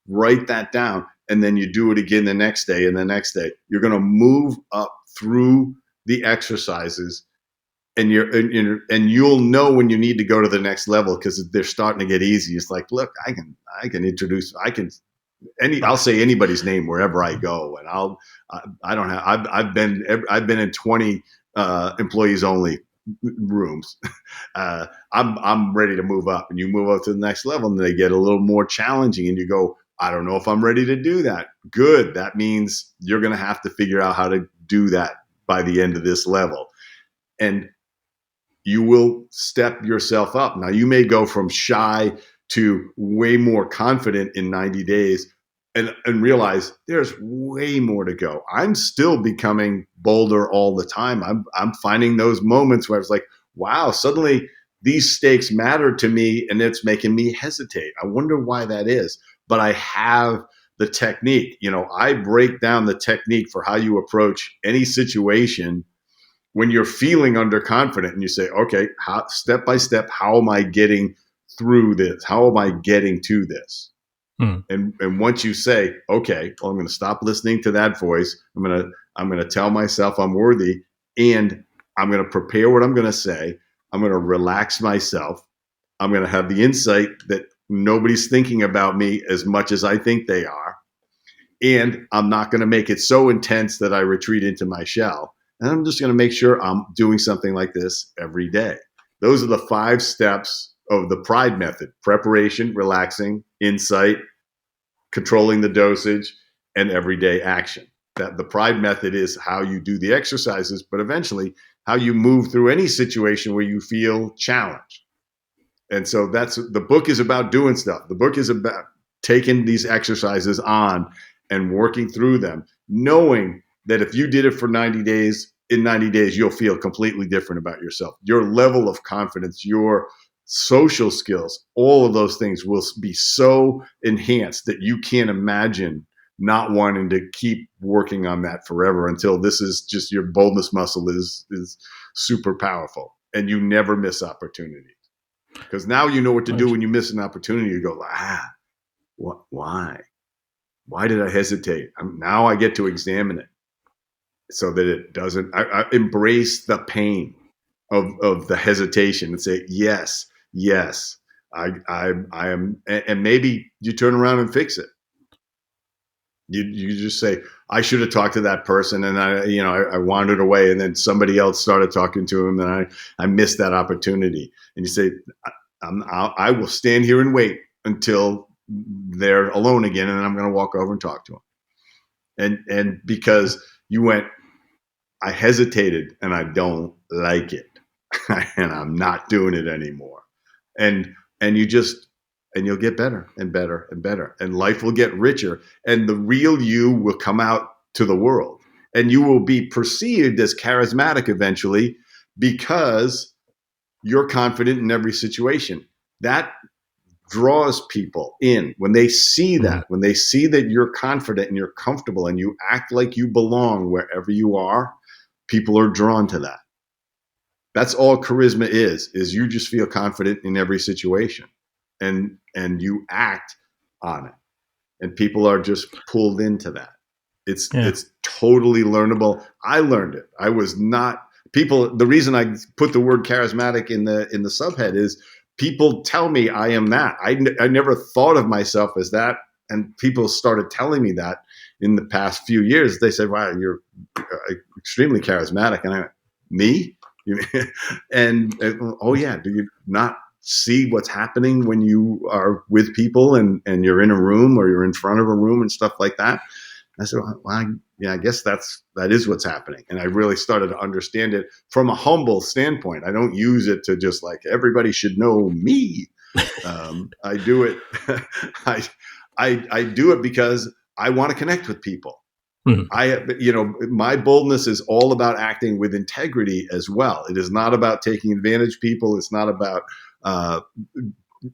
Write that down, and then you do it again the next day and the next day. You're going to move up through the exercises, and you'll know when you need to go to the next level, because they're starting to get easy. It's like, look, I'll say anybody's name wherever I go, and I've been in 20 employees only rooms. I'm ready to move up, and you move up to the next level, and they get a little more challenging, and you go, I don't know if I'm ready to do that. Good. That means you're going to have to figure out how to do that by the end of this level. And you will step yourself up. Now, you may go from shy to way more confident in 90 days and realize there's way more to go. I'm still becoming bolder all the time. I'm finding those moments where it's like, wow, suddenly these stakes matter to me, and it's making me hesitate. I wonder why that is. But I have the technique. I break down the technique for how you approach any situation when you're feeling underconfident and you say, okay, step by step, how am I getting through this? How am I getting to this? And once you say, okay, well, I'm going to stop listening to that voice. I'm going to tell myself I'm worthy, and I'm going to prepare what I'm going to say. I'm going to relax myself. I'm going to have the insight that nobody's thinking about me as much as I think they are. And I'm not going to make it so intense that I retreat into my shell. And I'm just going to make sure I'm doing something like this every day. Those are the 5 steps of the PRIDE method: preparation, relaxing, insight, controlling the dosage, and everyday action. That the PRIDE method is how you do the exercises, but eventually how you move through any situation where you feel challenged. And so the book is about doing stuff. The book is about taking these exercises on and working through them, knowing that if you did it for 90 days, in 90 days, you'll feel completely different about yourself. Your level of confidence, your social skills, all of those things will be so enhanced that you can't imagine not wanting to keep working on that forever until this is just your boldness muscle is super powerful and you never miss opportunities. Because now you know what to do when you miss an opportunity. You go, why? Why did I hesitate? Now I get to examine it so that it doesn't. I embrace the pain of the hesitation and say, yes, I am. And maybe you turn around and fix it. You just say, I should have talked to that person, and I wandered away, and then somebody else started talking to him, and I missed that opportunity. And you say, I will stand here and wait until they're alone again, and I'm going to walk over and talk to them. And because you went, I hesitated, and I don't like it, and I'm not doing it anymore. And you'll get better and better and better, and life will get richer, and the real you will come out to the world, and you will be perceived as charismatic eventually because you're confident in every situation. That draws people in when they see that, when they see that you're confident and you're comfortable and you act like you belong wherever you are, people are drawn to that. That's all charisma is you just feel confident in every situation. And you act on it, and people are just pulled into that. It's totally learnable. I learned it. I was not people. The reason I put the word charismatic in the subhead is people tell me I am that. I never thought of myself as that, and people started telling me that in the past few years. They said, "Wow, you're extremely charismatic," and I went, "Me?" and oh yeah, do you not see what's happening when you are with people and you're in a room or you're in front of a room and stuff like that? I said, well, I guess that is what's happening. And I really started to understand it from a humble standpoint. I don't use it to just like, everybody should know me. I do it. I do it because I want to connect with people. My boldness is all about acting with integrity as well. It is not about taking advantage of people. It's not about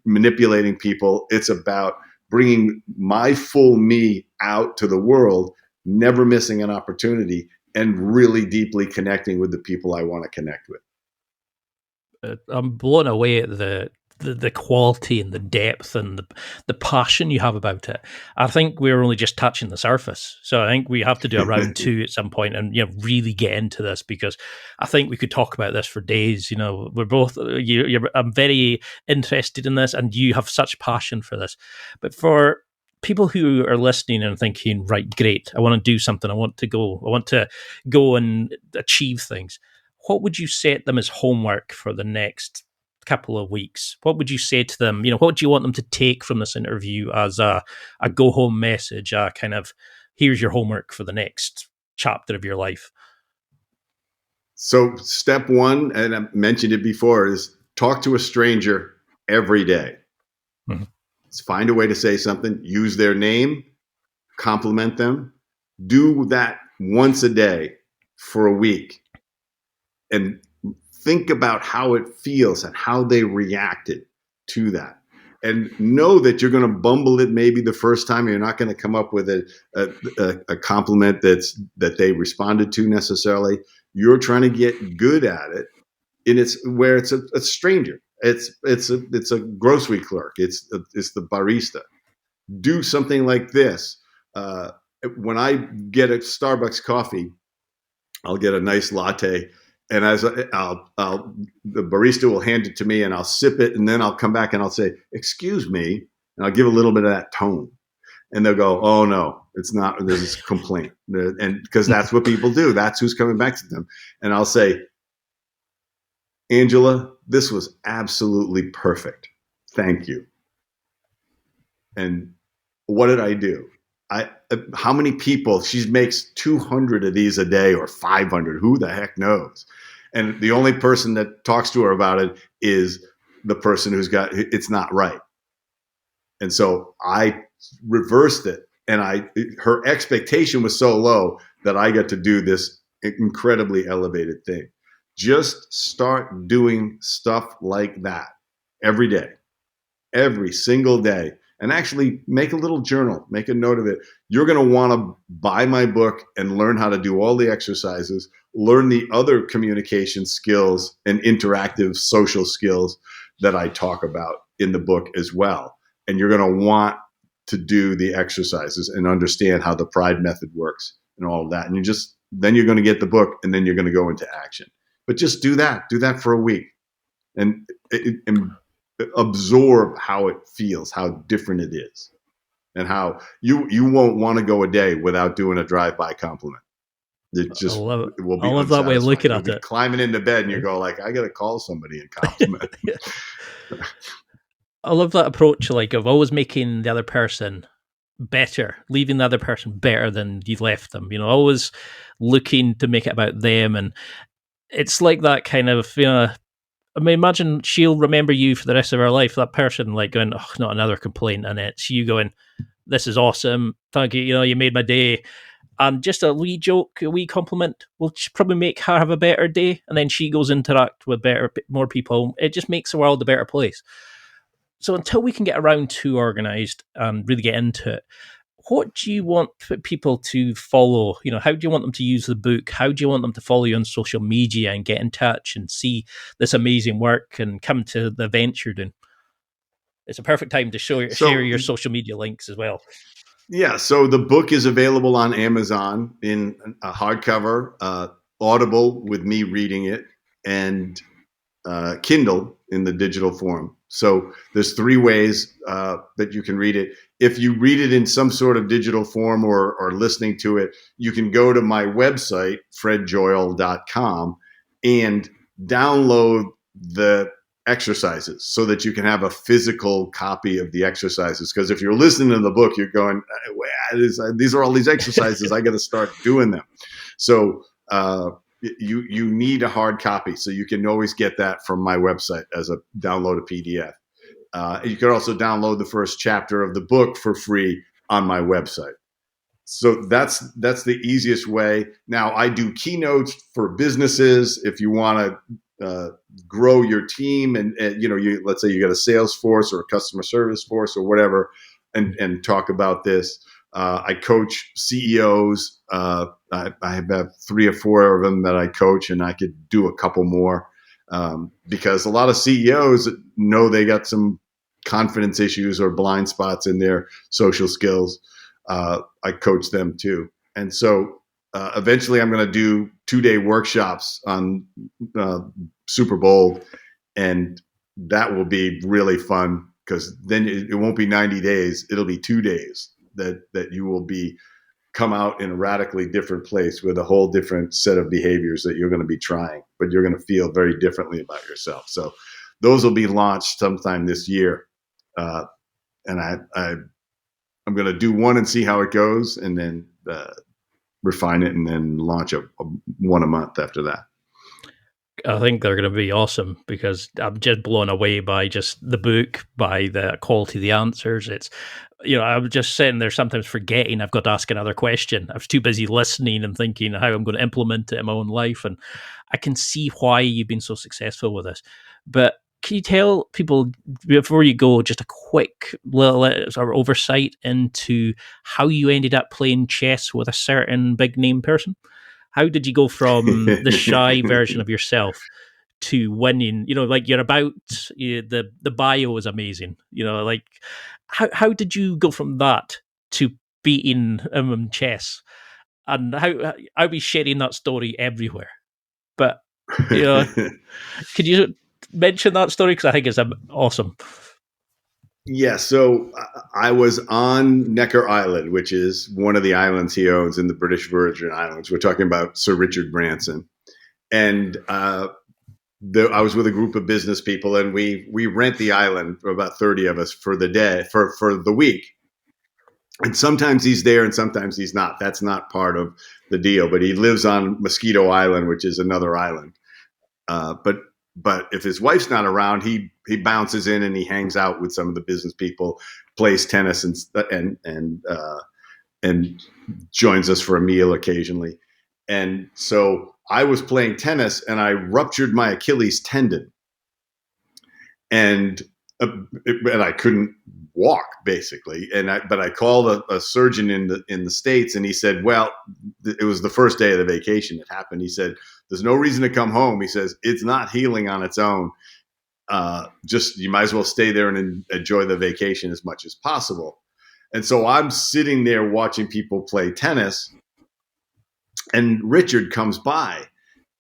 manipulating people. It's about bringing my full me out to the world, never missing an opportunity, and really deeply connecting with the people I want to connect with. I'm blown away at the quality and the depth and the passion you have about it. I think we're only just touching the surface. So I think we have to do a round 2 at some point and really get into this, because I think we could talk about this for days. We're both I'm very interested in this, and you have such passion for this. But for people who are listening and thinking, right, great, I want to do something, I want to go and achieve things, what would you set them as homework for the next couple of weeks? What would you say to them? What do you want them to take from this interview as a go home message, a kind of, here's your homework for the next chapter of your life? So step 1, and I mentioned it before, is talk to a stranger every day. Mm-hmm. Find a way to say something, use their name, compliment them, do that once a day for a week, and think about how it feels and how they reacted to that. And know that you're going to bumble it maybe the first time. You're not going to come up with a compliment that they responded to necessarily. You're trying to get good at it, and it's where it's a stranger. It's a grocery clerk. It's the barista. Do something like this. When I get a Starbucks coffee, I'll get a nice latte, and as I'll the barista will hand it to me, and I'll sip it, and then I'll come back and I'll say, "Excuse me," and I'll give a little bit of that tone, and they'll go, "Oh no, it's not." There's this complaint, and because that's what people do. That's who's coming back to them, and I'll say, "Angela, this was absolutely perfect. Thank you." And what did I do? How many people? She makes 200 of these a day or 500. Who the heck knows? And the only person that talks to her about it is the person who's got it's not right. And so I reversed it, and her expectation was so low that I got to do this incredibly elevated thing. Just start doing stuff like that every day, every single day. And actually make a little journal, make a note of it. You're going to want to buy my book and learn how to do all the exercises, learn the other communication skills and interactive social skills that I talk about in the book as well. And you're going to want to do the exercises and understand how the Pride method works and all of that. And then you're going to get the book, and then you're going to go into action. But just do that for a week, and absorb how it feels, how different it is, and how you won't want to go a day without doing a drive-by compliment. It just I love it will be. I love that way of looking at it. Climbing into bed and you go like, I got to call somebody and compliment. I love that approach, like of always making the other person better, leaving the other person better than you left them. Always looking to make it about them, and it's like that kind of I mean, imagine she'll remember you for the rest of her life. That person like going, "Oh, not another complaint," and it's you going, "This is awesome, thank you. You made my day." And just a wee joke, a wee compliment will probably make her have a better day, and then she goes interact with more people. It just makes the world a better place. So until we can get around to organised and really get into it, what do you want people to follow? How do you want them to use the book? How do you want them to follow you on social media and get in touch and see this amazing work and come to the events you're doing? It's a perfect time to share your social media links as well. Yeah, so the book is available on Amazon in a hardcover, Audible with me reading it, and Kindle in the digital form. So there's 3 ways that you can read it. If you read it in some sort of digital form or listening to it, you can go to my website, fredjoyal.com, and download the exercises so that you can have a physical copy of the exercises. Because if you're listening to the book, you're going, these are all these exercises. I got to start doing them. So you need a hard copy, so you can always get that from my website as a download a PDF. You can also download the first chapter of the book for free on my website. So that's the easiest way. Now I do keynotes for businesses. If you want to grow your team, and let's say you got a sales force or a customer service force or whatever, and talk about this. I coach CEOs. I have 3 or 4 of them that I coach, and I could do a couple more because a lot of CEOs know they got some confidence issues or blind spots in their social skills. I coach them too. And so eventually I'm going to do 2-day workshops on Superbold, and that will be really fun because then it won't be 90 days. It'll be 2 days that you will come out in a radically different place with a whole different set of behaviors that you're going to be trying, but you're going to feel very differently about yourself. So those will be launched sometime this year. And I'm going to do one and see how it goes, and then refine it, and then launch one a month after that. I think they're going to be awesome because I'm just blown away by just the book, by the quality of the answers. It's, I was just sitting there sometimes forgetting I've got to ask another question. I was too busy listening and thinking how I'm going to implement it in my own life. And I can see why you've been so successful with this. But can you tell people, before you go, just a quick little sort of oversight into how you ended up playing chess with a certain big name person? How did you go from the shy version of yourself to winning? Like you're about the bio is amazing. Like how did you go from that to beating him in chess? And how I'll be sharing that story everywhere. But could you mention that story, because I think it's awesome. Yeah, so I was on Necker Island, which is one of the islands he owns in the British Virgin Islands. We're talking about Sir Richard Branson. And I was with a group of business people, and we rent the island, about 30 of us, for the day, for the week. And sometimes he's there and sometimes he's not. That's not part of the deal. But he lives on Mosquito Island, which is another island. But if his wife's not around, he bounces in and he hangs out with some of the business people, plays tennis and joins us for a meal occasionally. And so I was playing tennis and I ruptured my Achilles tendon, and I couldn't walk basically. But I called a surgeon in the States, and he said, well, it was the first day of the vacation it happened. He said, there's no reason to come home. He says, it's not healing on its own. Just, you might as well stay there and enjoy the vacation as much as possible. And so I'm sitting there watching people play tennis, and Richard comes by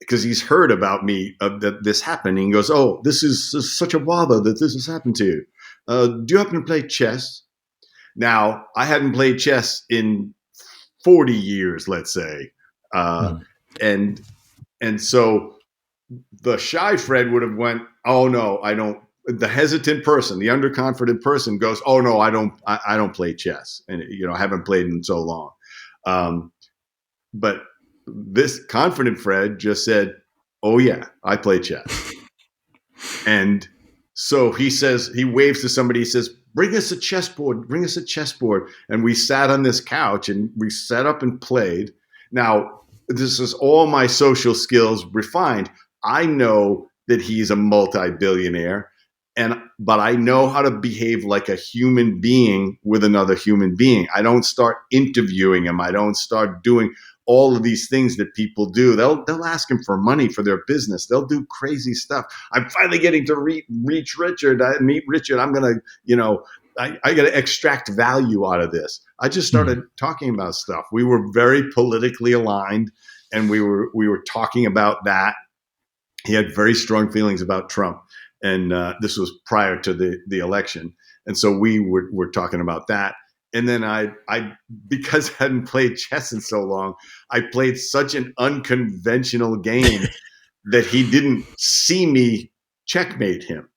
because he's heard about me, that this happened. He goes, oh, this is such a bother that this has happened to you. Do you happen to play chess? Now, I hadn't played chess in 40 years, let's say. And so the shy Fred would have went, oh no, I don't. The hesitant person, the underconfident person goes, oh no, I don't play chess. And, I haven't played in so long. But this confident Fred just said, oh yeah, I play chess. And so he waves to somebody, he says, bring us a chessboard. And we sat on this couch and we sat up and played. Now, this is all my social skills refined. I know that he's a multi-billionaire, but I know how to behave like a human being with another human being. I don't start interviewing him. I don't start doing all of these things that people do. They'll ask him for money for their business. They'll do crazy stuff. I'm finally getting to meet Richard. I'm going to, I got to extract value out of this. I just started talking about stuff. We were very politically aligned, and we were talking about that. He had very strong feelings about Trump, and this was prior to the election. And so we were talking about that. And then I because I hadn't played chess in so long, I played such an unconventional game that he didn't see me checkmate him,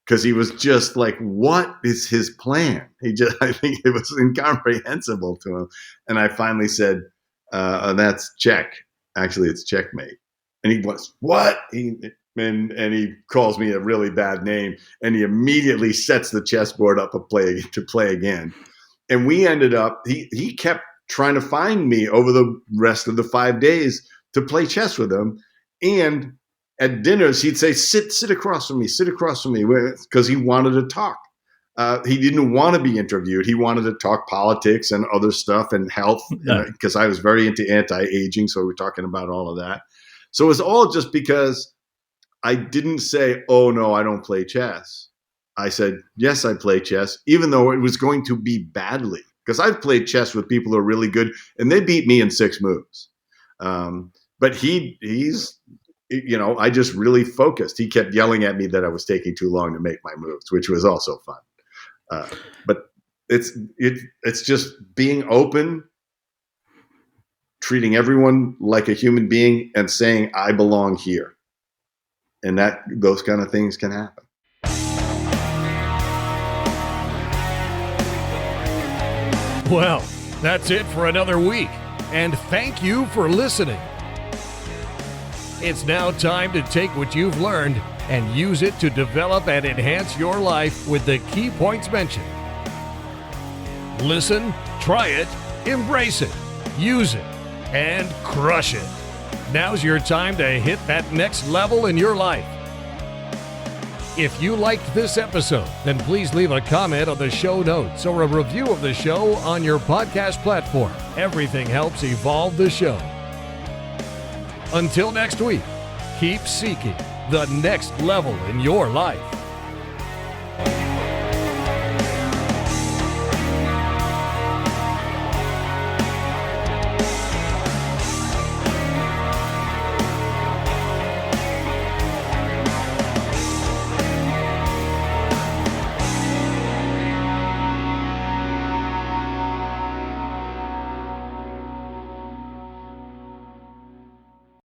because he was just like, what is his plan? I think it was incomprehensible to him. And I finally said, that's check. Actually, it's checkmate. And he was, what? And he calls me a really bad name, and he immediately sets the chessboard up to play again. And we ended up, he kept trying to find me over the rest of the 5 days to play chess with him. And at dinners, he'd say, sit across from me, because he wanted to talk. He didn't want to be interviewed. He wanted to talk politics and other stuff and health, because I was very into anti-aging. So we're talking about all of that. So it was all just because I didn't say, oh no, I don't play chess. I said, yes, I play chess, even though it was going to be badly, because I've played chess with people who are really good and they beat me in 6 moves. But he's, I just really focused. He kept yelling at me that I was taking too long to make my moves, which was also fun. But it's just being open, treating everyone like a human being, and saying, I belong here. And those kind of things can happen. Well, that's it for another week, and thank you for listening. It's now time to take what you've learned and use it to develop and enhance your life with the key points mentioned. Listen, try it, embrace it, use it, and crush it. Now's your time to hit that next level in your life. If you liked this episode, then please leave a comment on the show notes or a review of the show on your podcast platform. Everything helps evolve the show. Until next week, keep seeking the next level in your life.